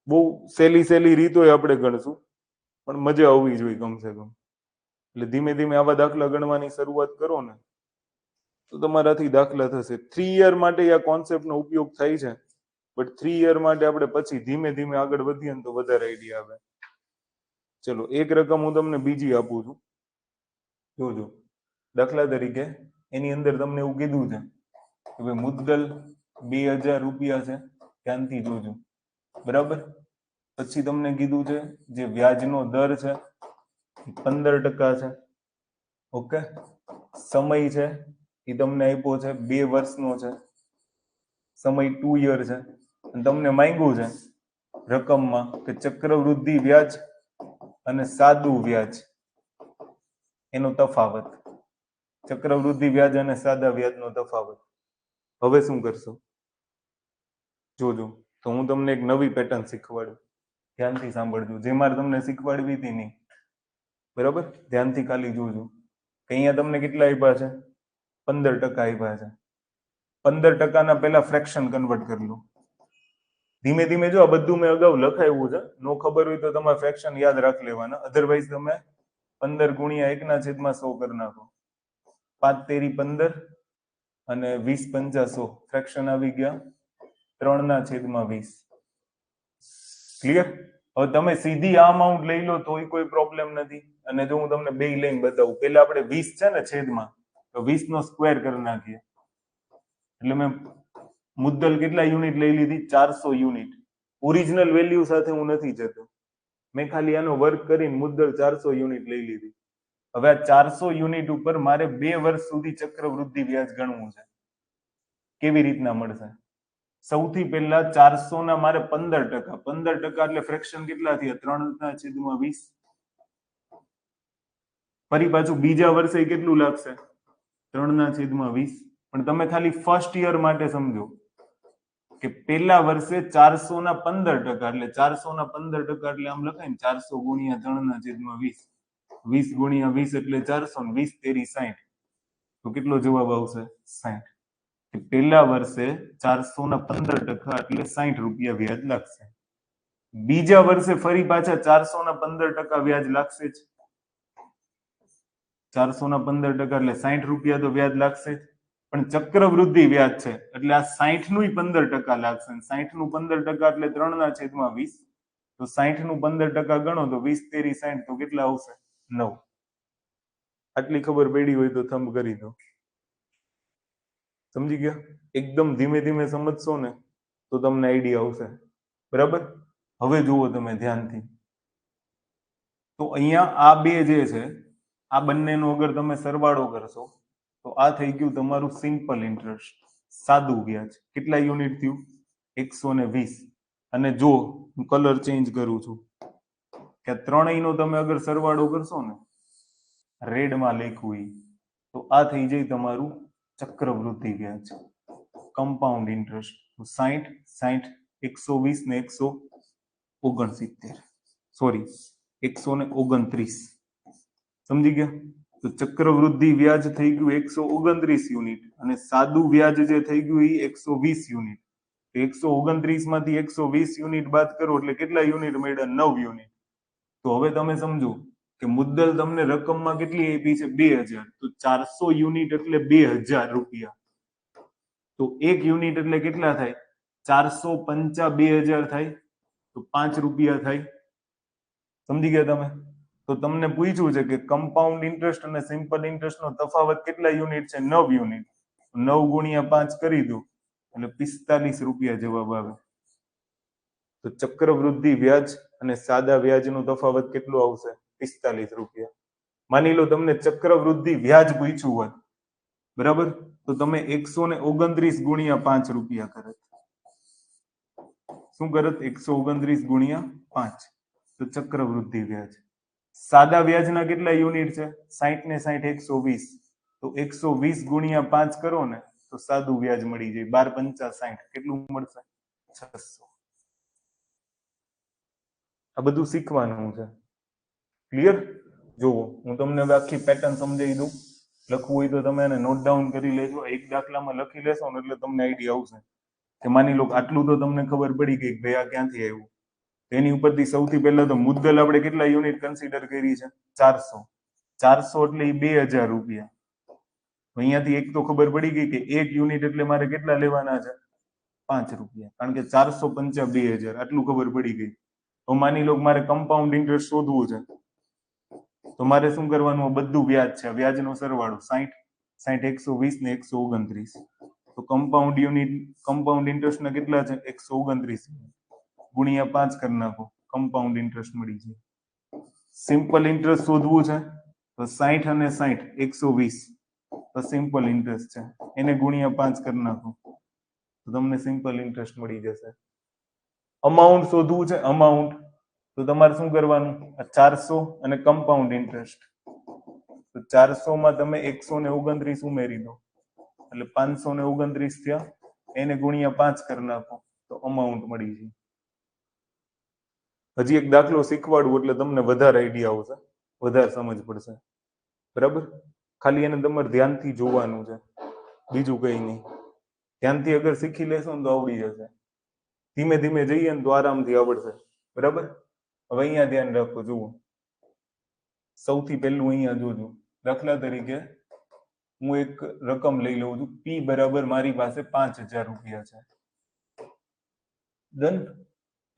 બહુ સહેલી રીતો આપણે ગણશું પણ મજા આવવી જોઈએ કમસે કમ એટલે ધીમે ધીમે આવા દાખલા ગણવાની શરૂઆત કરો ને તો તમારાથી દાખલા થશે 3 યર માટે આ કોન્સેપ્ટનો ઉપયોગ થાય છે બટ 3 યર માટે આપણે પછી ધીમે ધીમે આગળ વધીએ ને તો વધારે આઈડિયા આવે ચલો એક રકમ હું તમને બીજી આપું છું જોજો દાખલા તરીકે એની અંદર તમને એવું કીધું છે કે ભાઈ મુદ્દલ 2000 રૂપિયા છે ધ્યાનથી જોજો બરાબર પછી તમને કીધું છે જે વ્યાજનો દર છે 15% છે ઓકે સમય છે એ તમને આપ્યો છે 2 વર્ષનો છે સમય 2 યર છે અને તમને માંગ્યું છે રકમમાં કે ચક્રવૃદ્ધિ વ્યાજ અને સાદું વ્યાજ એનો તફાવત ચક્રવૃદ્ધિ વ્યાજ અને સાદા વ્યાજનો તફાવત હવે શું કરશો જોજો તો હું તમને એક નવી પેટર્ન શીખવાડું ધ્યાનથી સાંભળજો જે મારે તમને શીખવાડવી હતી નહીં બરાબર ધ્યાનથી ખાલી જોજો કે અહીંયા તમને કેટલા આપ્યા છે 15% આપ્યા છે 15% પહેલા ફ્રેક્શન કન્વર્ટ કરી લો ધીમે ધીમે જો આ બધું મેં અગાઉ લખાવ્યું છે નો ખબર હોય તો તમારે ફ્રેક્શન યાદ રાખી લેવાના અધરવાઇઝ તમે 15 ગુણ્યા 1/100 કરી નાખો 5 તેરી 15 અને 20 પંચા 100 ફ્રેક્શન આવી ગયા 3/20 ક્લિયર હવે તમે સીધી આ અમાઉન્ટ લઈ લો તોય કોઈ પ્રોબ્લેમ નથી અને જો હું તમને બે લઈને બતાવું પેલા આપણે 20 છે ને છેદમાં તો 20 નો સ્ક્વેર કરી નાખીએ એટલે મેં મુદ્દલ કેટલા યુનિટ લઈ લીધી 400 યુનિટ ઓરિજિનલ વેલ્યુ સાથે હું નથી જતો મેં ખાલી આનો વર્ક કરીને મુદ્દલ 400 યુનિટ લઈ લીધી હવે આ 400 યુનિટ ઉપર મારે 2 વર્ષ સુધી ચક્રવૃદ્ધિ વ્યાજ ગણવું છે કેવી રીતના મળશે સૌથી પહેલા 400 ના મારે 15% એટલે ફ્રેક્શન કેટલા થયા 3/20 ફરી પાછું બીજા વર્ષે કેટલું લાગશે 3/20 પણ તમે ખાલી ફર્સ્ટ યર માટે સમજો કે પહેલા વર્ષે 400 ના 15% એટલે 400 ના 15% એટલે આમ લખાય ને 400 ગુણ્યા 3/20 20 ગુણ્યા 20 એટલે 400 ને 20 તેરી 60 તો કેટલો જવાબ આવશે 60 પહેલા વર્ષે 400 ના 15% એટલે 60 રૂપિયા વ્યાજ લાગશે બીજા વર્ષે ફરી પાછા 400 ના 15% વ્યાજ લાગશે જ 400 ના 15% એટલે 60 રૂપિયા તો વ્યાજ લાગશે જ પણ ચક્રવૃદ્ધિ વ્યાજ છે એટલે આ 60 નું 15% લાગશે 60 નું 15% એટલે 3/20 તો 60 નું 15% ગણો તો 20 તેરી 60 તો કેટલા આવશે 9 આટલી ખબર પડી હોય તો થંબ કરી દો સમજી ગયા એકદમ ધીમે ધીમે સમજશો ને તો તમને આઈડિયા આવશે બરાબર હવે જુઓ તમે ધ્યાનથી તો અહીંયા આ બે જે છે આ બંનેનો અગર તમે સરવાળો કરશો તો આ થઈ ગયું તમારું સિમ્પલ ઇન્ટરેસ્ટ સાદું વ્યાજ કેટલા યુનિટ થયું 120 અને જો હું કલર ચેન્જ કરું છું કે ત્રણેયનો તમે અગર સરવાળો કરશો ને રેડમાં લખ્યું તો આ થઈ જાય તમારું ચક્રવૃદ્ધિ વ્યાજ કમ્પાઉન્ડ ઇન્ટરેસ્ટ 60 60 120 ને 169 સોરી 129 સમજી ગયા તો ચક્રવૃદ્ધિ વ્યાજ થઈ ગયું 129 યુનિટ અને સાદું વ્યાજ જે થઈ ગયું એ 120 યુનિટ 129 માંથી 120 યુનિટ બાદ કરો એટલે કેટલા યુનિટ મળ્યા? 9 યુનિટ. તો હવે તમે સમજો કે મુદ્દલ તમને રકમમાં કેટલી આપી છે? 2000. તો 400 યુનિટ એટલે 2000 રૂપિયા. તો 1 યુનિટ એટલે કેટલા થાય? 450 2000 થાય. તો 5 રૂપિયા થાય. સમજી ગયા તમે? તો તમને પૂછ્યું છે કે કમ્પાઉન્ડ ઇન્ટરેસ્ટ અને સિમ્પલ ઇન્ટરેસ્ટ નો તફાવત કેટલા યુનિટ છે? 9 યુનિટ. 9 ગુણ્યા 5 કરી દો એટલે 45 રૂપિયા જવાબ આવે. તો ચક્રવૃદ્ધિ વ્યાજ અને સાદા વ્યાજનો તફાવત કેટલો આવશે? 45 રૂપિયા. માની લો તમને ચક્રવૃદ્ધિ વ્યાજ પૂછ્યું હોત, બરાબર, તો તમે 129 ગુણ્યા 5 રૂપિયા કરત. શું કરત? 129 ગુણ્યા 5. તો ચક્રવૃદ્ધિ વ્યાજ. સાદા વ્યાજના કેટલા યુનિટ છે? 60 ને 60 120. તો 120 ગુણ્યા 5 કરો ને તો સાદું વ્યાજ મળી જાય. 12 5 60. કેટલું મળશે? 600. આ બધું શીખવાનું છે. ક્લિયર? જુઓ, હું તમને આખી પેટર્ન સમજાવી દઉં. લખવું હોય તો તમે એને નોટ ડાઉન કરી લેજો. એક દાખલામાં લખી લેશો ને એટલે તમને આઈડિયા આવશે કે માની લો આટલું તો તમને ખબર પડી ગઈ કે ભાઈ આ ક્યાંથી આવ્યું. એની ઉપરથી સૌથી પહેલા તો મુદ્દલ આપણે કેટલા યુનિટ કન્સિડર કરી છે? 400. 400 એટલે 2000 રૂપિયા. અહીંયાથી એક તો ખબર પડી ગઈ કે 1 યુનિટ એટલે મારે કેટલા લેવાના છે? 5 રૂપિયા. કારણ કે 450 2000 આટલું ખબર પડી ગઈ. તો માની લો મારે કમ્પાઉન્ડ ઇન્ટરેસ્ટ શોધવું છે, તો મારે શું કરવાનું? બધું વ્યાજ છે, વ્યાજનો સરવાળો 60 60 120 ને 129. તો કમ્પાઉન્ડ ઇન્ટરેસ્ટ ના કેટલા છે? 129 ગુણ્યા 5 કરી નાખો, કમ્પાઉન્ડ ઇન્ટરેસ્ટ મળી જાય. સિમ્પલ ઇન્ટરેસ્ટ શોધવું છે તો 60 અને 60 120 તો સિમ્પલ ઇન્ટરેસ્ટ છે, એને ગુણ્યા 5 કરી નાખો તો તમને સિમ્પલ ઇન્ટરેસ્ટ મળી જશે. અમાઉન્ટ શોધવું છે, અમાઉન્ટ, તો તમારે શું કરવાનું? 400 અને કમ્પાઉન્ડ ઇન્ટરેસ્ટ. તો 400 માં તમે 129 ઉમેરી દો એટલે 529 થયા. એને ગુણ્યા 5 કરી નાખો તો અમાઉન્ટ મળી જાય. હજી એક દાખલો શીખવાડું એટલે તમને વધારે આઈડિયા આવશે, વધારે સમજ પડશે. બરાબર? ખાલી એને તમારે ધ્યાનથી જોવાનું છે, બીજું કઈ નહીં. ધ્યાનથી અગર શીખી લેશો ને તો આવડી જશે. ધીમે ધીમે જઈએ ને તો આરામથી આવડશે. બરાબર? હવે અહીંયા ધ્યાન રાખો. જુઓ, સૌથી પહેલું અહીંયા જોજો. દાખલા તરીકે હું એક રકમ લઈ લઉં છું. પી બરાબર મારી પાસે 5000 રૂપિયા છે. ડન?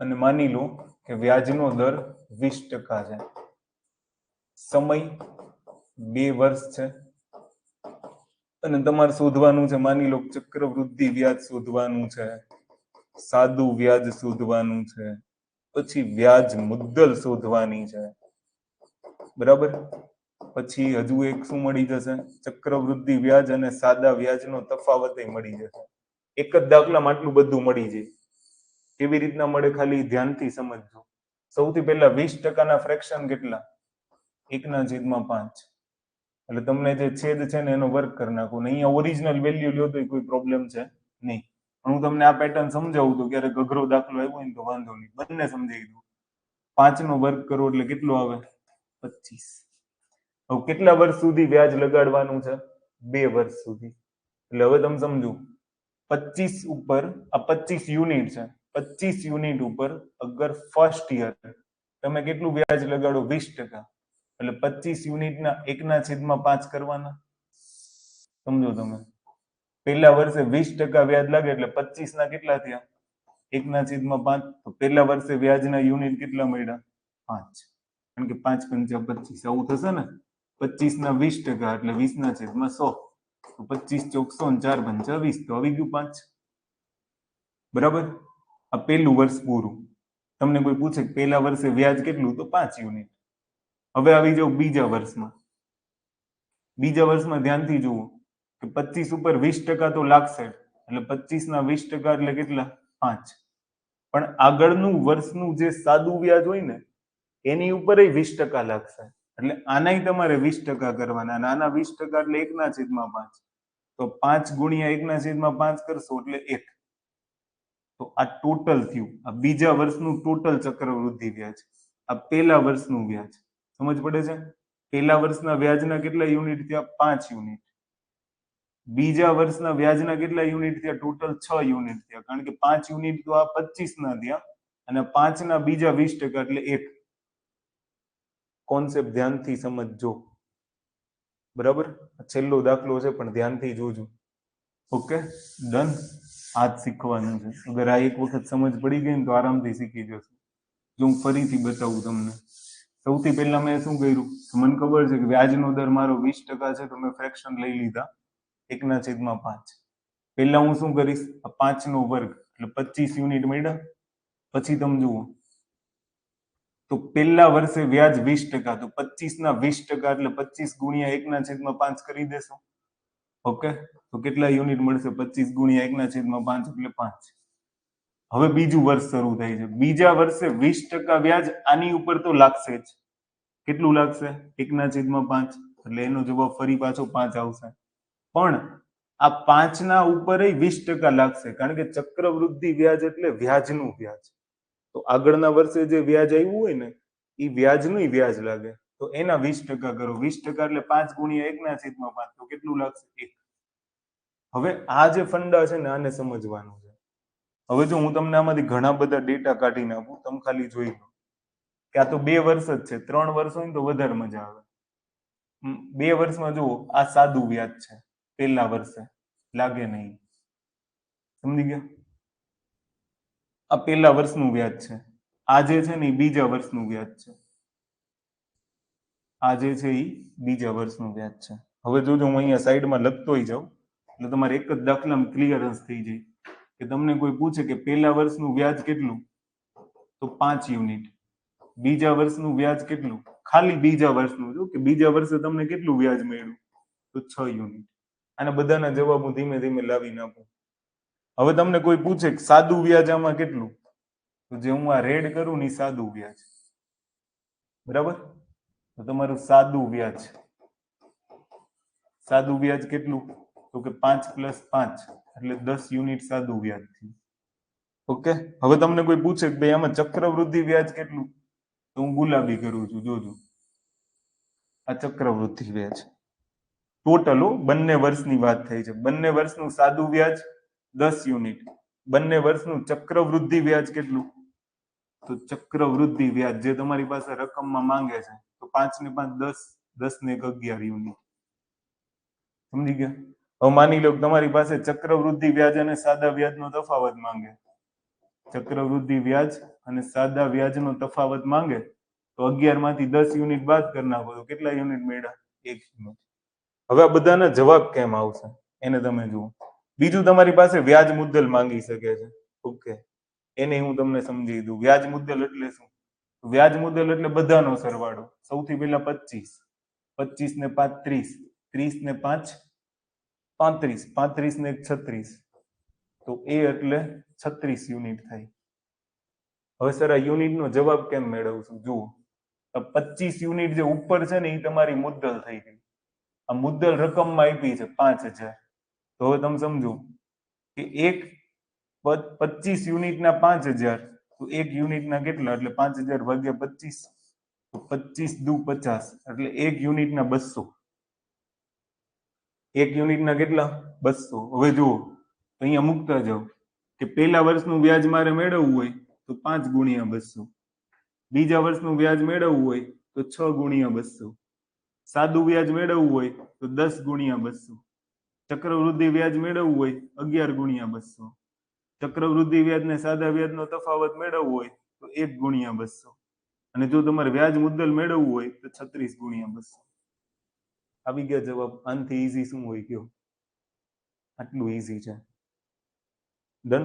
અને માની લો કે વ્યાજનો દર 20% છે. સમય 2 વર્ષ છે. અને તમારે શોધવાનું છે, માની લો ચક્રવૃદ્ધિ વ્યાજ શોધવાનું છે, સાદું વ્યાજ શોધવાનું છે, પછી વ્યાજ મુદ્દલ શોધવાની છે. બરાબર? પછી હજુ એક શું મળી જશે? ચક્રવૃદ્ધિ વ્યાજ અને સાદા વ્યાજનો તફાવત મળી જશે. એક જ દાખલામાં આટલું બધું મળી જાય. કેવી રીતના મળે? ખાલી ધ્યાનથી સમજજો. સૌથી પહેલા 20% ના ફ્રેક્શન કેટલા? 1/5. એટલે તમને જે છેદ છે ને એનો વર્ગ કરી નાખો. અહીંયા ઓરિજિનલ વેલ્યુ લ્યો તો કોઈ પ્રોબ્લેમ છે નહીં. હું તમને આ પેટર્ન સમજાવું તો ક્યારેક અઘરો દાખલો આવ્યો હોય ને તો વાંધો નહીં, બંને સમજાવી દઉં. 5 નો વર્ગ કરો એટલે કેટલું આવે? 25. હવે કેટલા વર્ષ સુધી વ્યાજ લગાડવાનું છે? 2 વર્ષ સુધી. એટલે હવે તમે સમજો, 25 ઉપર આ 25 યુનિટ છે. 25 યુનિટ ઉપર અગર ફર્સ્ટ યર તમે કેટલું વ્યાજ લગાડો? 20%. એટલે 25 યુનિટના 1/5 કરવાના. સમજો તમે, પહેલા વર્ષે 20% વ્યાજ લાગે એટલે 25 ના કેટલા થયા? 1/5. તો પહેલા વર્ષે વ્યાજના યુનિટ કેટલા મળ્યા? 5. કારણ કે 5 × 25 આવું થશે ને. 25 ના 20% એટલે 20/100. તો 25 ચોક 100 4 × 20 તો આવી ગયું 5. બરાબર? આ પહેલું વર્ષ પૂરું. તમને કોઈ પૂછે કે પહેલા વર્ષે વ્યાજ કેટલું? તો 5 યુનિટ. હવે આવી જાવ બીજા વર્ષમાં. બીજા વર્ષમાં ધ્યાનથી જુઓ કે 25 ઉપર 20% તો લાગશે, એટલે 25 ના 20% એટલે કેટલા? 5. પણ આગળનું વર્ષનું જે સાદું વ્યાજ હોય ને એની ઉપર 20% લાગશે. એટલે આનાય તમારે 20% કરવાના. આના 20% એટલે 1/5. તો 5 ગુણ્યા 1/5 કરશો એટલે 1. તો આ ટોટલ થયું. આ બીજા વર્ષનું ટોટલ ચક્રવૃદ્ધિ વ્યાજ. આ પહેલા વર્ષનું વ્યાજ. સમજ પડે છે? પહેલા વર્ષના વ્યાજના કેટલા યુનિટ થયા? 5 યુનિટ. બીજા વર્ષના વ્યાજના કેટલા યુનિટ થયા? ટોટલ 6 યુનિટ થયા, કારણ કે 5 યુનિટ તો આ 25 ના થયા અને 5 ના બીજા 20% એટલે 1. કોન્સેપ્ટ ધ્યાનથી સમજજો, બરાબર? છેલ્લો દાખલો છે પણ ધ્યાનથી જોજો. Okay, done. આ જ શીખવાનું છે. અગર આ એક વખત સમજ પડી ગઈ ને તો આરામથી શીખી જશો. જો હું ફરીથી બતાવું તમને. સૌથી પહેલા મેં શું કર્યું? મને ખબર છે કે વ્યાજનો દર મારો 20% છે, તો મેં ફ્રેક્શન લઈ લીધા 1/5. પહેલા હું શું કરીશ? આ 5 નો વર્ગ એટલે 25 યુનિટ મળ્યા. પછી તમે જુઓ તો પહેલા વર્ષે વ્યાજ 20%, તો 25 ના 20% એટલે 25 ગુણ્યા 1/5 કરી દેશો. ઓકે, તો કેટલા યુનિટ મળશે? 25 ગુણ્યા 1/5 એટલે 5. હવે બીજું વર્ષ શરૂ થાય છે. બીજા વર્ષે 20% વ્યાજ આની ઉપર તો લાગશે જ. કેટલું લાગશે? 1/5. એટલે એનો જવાબ ફરી પાછો 5 આવશે. પણ આ 5 ના ઉપર 20% લાગશે, કારણ કે ચક્રવૃદ્ધિ વ્યાજ એટલે વ્યાજનું વ્યાજ. તો આગળના વર્ષે જે વ્યાજ આવ્યું હોય ને એ વ્યાજનું વ્યાજ લાગે, તો એના 20% કરો. 20% એટલે 5 ગુણ્યા 1/5, તો કેટલું લાગશે? 1. હવે આ જે ફંડા છે ને આને સમજવાનું છે. હવે જો હું તમને આમાંથી ઘણા બધા ડેટા કાઢીને આપું, તમે ખાલી જોઈ લો કે આ તો 2 વર્ષ જ છે. 3 વર્ષ હોય ને તો વધારે મજા આવે. 2 વર્ષમાં જુઓ, આ સાદું વ્યાજ છે. પહેલા વર્ષે લાગે નહીં, સમજી ગયા? આ પહેલા વર્ષનું વ્યાજ છે. આ જે છે ને એ બીજા વર્ષનું વ્યાજ છે. આ જે છે એ બીજા વર્ષનું વ્યાજ છે. હવે જોજો, હું અહીંયા સાઈડમાં લખતોય જાઉં એટલે તમારે એક જ દાખલામાં ક્લિયરન્સ થઈ જાય કે તમને કોઈ પૂછે કે પહેલા વર્ષનું વ્યાજ કેટલું, તો 5 યુનિટ. બીજા વર્ષનું વ્યાજ કેટલું? ખાલી બીજા વર્ષનું, જો કે બીજા વર્ષે તમને કેટલું વ્યાજ મળ્યું, તો 6 યુનિટ. આના બધાના જવાબ હું ધીમે ધીમે લાવી નાખું. હવે તમને કોઈ પૂછે કે સાદું વ્યાજ આમાં કેટલું, તો જે હું આ રેડ કરું ને સાદું વ્યાજ, બરાબર? તો તમારું સાદું વ્યાજ કેટલું? તો કે 5 + 5 એટલે 10 યુનિટ સાદું વ્યાજ થયું. ઓકે, હવે તમને કોઈ પૂછે કે ભાઈ આમાં ચક્રવૃદ્ધિ વ્યાજ કેટલું, તો હું ગુલાબી કરું છું, જોજો આ ચક્રવૃદ્ધિ વ્યાજ ટોટલ બંને વર્ષની વાત થઈ છે. બંને વર્ષનું સાદું વ્યાજ 10 યુનિટ, બંને વર્ષનું ચક્રવૃદ્ધિ વ્યાજ કેટલું, તો ચક્રવૃદ્ધિ વ્યાજ જે તમારી પાસે રકમમાં માંગે છે, તો 5 ને 5 10, 10 ને 1 11 યુનિટ. સમજી ગયા? હવે માની લો કે તમારી પાસે ચક્રવૃદ્ધિ વ્યાજ અને સાદા વ્યાજનો તફાવત માંગે. ચક્રવૃદ્ધિ વ્યાજ અને સાદા વ્યાજનો તફાવત માંગે, તો 11 માંથી 10 યુનિટ બાદ કરી નાખો તો કેટલા યુનિટ મળ્યા? 1 યુનિટ. હવે આ બધાના જવાબ કેમ આવશે એને તમે જુઓ. બીજું તમારી પાસે વ્યાજ મુદ્દલ માંગી શકે છે. ઓકે, એને હું તમને સમજી દઉં. વ્યાજ મુદ્દલ એટલે શું? વ્યાજ મુદ્દલ એટલે બધાનો સરવાળો. સૌથી પહેલા 25, 25 ને 5 30, 30 ને 5 35, 35 ને 1 36, તો એ એટલે 36 યુનિટ થાય. હવે સર આ યુનિટનો જવાબ કેમ મેળવશું? જુઓ, 25 યુનિટ જે ઉપર છે ને એ તમારી મુદ્દલ થઈ ગઈ. આ મુદ્દલ રકમમાં આપી છે 5000. તો હવે તમે સમજો કે એક 25 યુનિટના 5000, તો એક યુનિટના કેટલા? એટલે 5000 ભાગ્યા 25, તો 25 દુ 50 એટલે એક યુનિટના 200. એક યુનિટના કેટલા? 200. હવે જુઓ, અહીંયા મૂકતા જાઓ કે પહેલા વર્ષનું વ્યાજ મારે મેળવવું હોય તો 5 ગુણ્યા 200, બીજા વર્ષનું વ્યાજ મેળવવું હોય તો 6 ગુણ્યા 200, સાદું વ્યાજ મેળવવું હોય તો 10 ગુણ્યા 200, ચક્રવૃદ્ધિ વ્યાજ મેળવવું હોય 11 ગુણ્યા 200, ચક્રવૃદ્ધિ વ્યાજ ને સાદા વ્યાજનો તફાવત મેળવવો હોય તો 1 ગુણ્યા 200, અને જો તમારે વ્યાજ મુદ્દલ મેળવવું હોય તો 36 ગુણ્યા 200. આવી ગયા જવાબ. આનાથી ઈઝી શું હોય કયો? આટલું ઈઝી છે. ડન?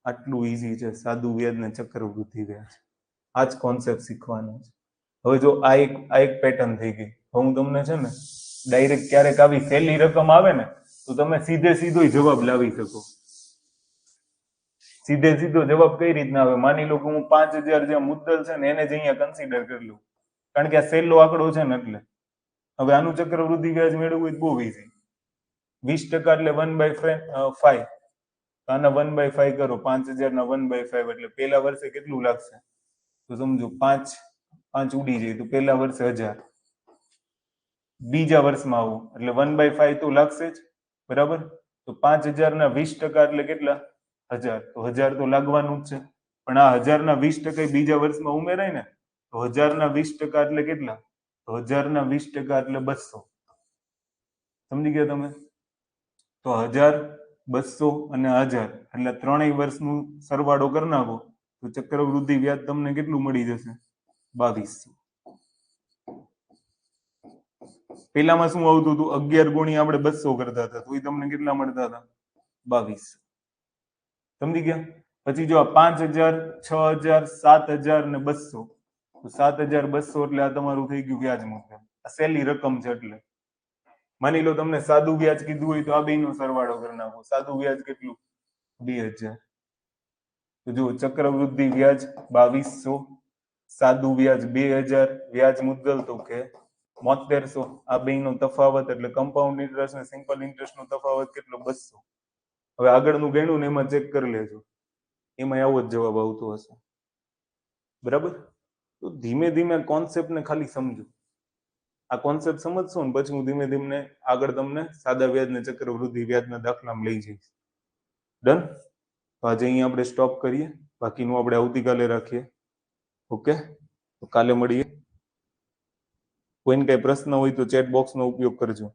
આટલું ઈઝી છે સાદું વ્યાજ ને ચક્રવૃદ્ધિ વ્યાજ. આ જ કોન્સેપ્ટ શીખવાનો છે. હવે જો આ એક પેટર્ન થઈ ગઈ. હું તમને છે ને ડાયરેક્ટ ક્યારેક આવી સહેલી રકમ આવે ને તો તમે સીધે સીધો જવાબ લાવી શકો. સીધે સીધો જવાબ કઈ રીતના આવે? માની લો કે હું 5000 જે મુદ્દલ છે ને એને જ અહીંયા કન્સિડર કરી લઉં, કારણ કે આ સહેલો આંકડો છે ને એટલે. હવે આનું ચક્રવૃદ્ધિ વ્યાજ મેળવવું હોય બહુ ઈઝી. 20% એટલે 1/5. આના 1/5 કરો, 5000 ના 1/5 એટલે પહેલા વર્ષે કેટલું લાગશે? તો સમજો 5 ઉડી જાય તો પહેલા વર્ષે 1000. બીજા વર્ષમાં આવું એટલે 1/5 તો લાગશે જ. બરાબર? તો 5000 ના 20% એટલે કેટલા? 1000. તો 1000 તો લાગવાનું જ છે, પણ આ 1000 ના 20% બીજા વર્ષમાં ઉમેરાય ને, તો 1000 ના 20% એટલે કેટલા? તો 1000 ના 20% એટલે 200. સમજી ગયા તમે? તો 1000, 200 અને 1000 એટલે ત્રણેય વર્ષનું સરવાળો કરી નાખો તો ચક્રવૃદ્ધિ વ્યાજ તમને કેટલું મળી જશે? 2200. પેલામાં શું આવતું હતું? 11 ગુણ્યા આપણે 200 કરતા હતા, તો એ તમને કેટલા મળતા હતા? 2200. સમજી ગયા? પછી જો 5000, 6000, 7000 ને 200, તો 7200 એટલે આ તમારું થઈ ગયું વ્યાજ મુદ્દલ. આ સહેલી રકમ છે. એટલે માની લો તમને સાદું વ્યાજ કીધું હોય તો આ બેયનો સરવાળો કરી નાખો. સાદું વ્યાજ કેટલું? 2000. તો જો ચક્રવૃદ્ધિ વ્યાજ 2200, સાદું વ્યાજ 2000, વ્યાજ મુદ્દલ તો કે 7300. આ બેયનો તફાવત એટલે કમ્પાઉન્ડ ઇન્ટરેસ્ટ અને સિમ્પલ ઇન્ટરેસ્ટ નો તફાવત કેટલો? 200. હવે આગળનું ગણ્યું ને એમાં ચેક કરી લેજો, એમાં આવો જ જવાબ આવતો હશે. બરાબર? તો ધીમે ધીમે કોન્સેપ્ટને ખાલી સમજો. આ કોન્સેપ્ટ સમજશો ને પછી હું ધીમે ધીમે આગળ તમને સાદા વ્યાજ ને ચક્રવૃદ્ધિ વ્યાજના દાખલામાં લઈ જઈશ. ડન? તો આજે અહીંયા આપણે સ્ટોપ કરીએ, બાકીનું આપણે આવતીકાલે રાખીએ. ઓકે, તો કાલે મળીએ. કોઈને કઈ પ્રશ્ન હોય તો ચેટ બોક્સનો ઉપયોગ કરજો.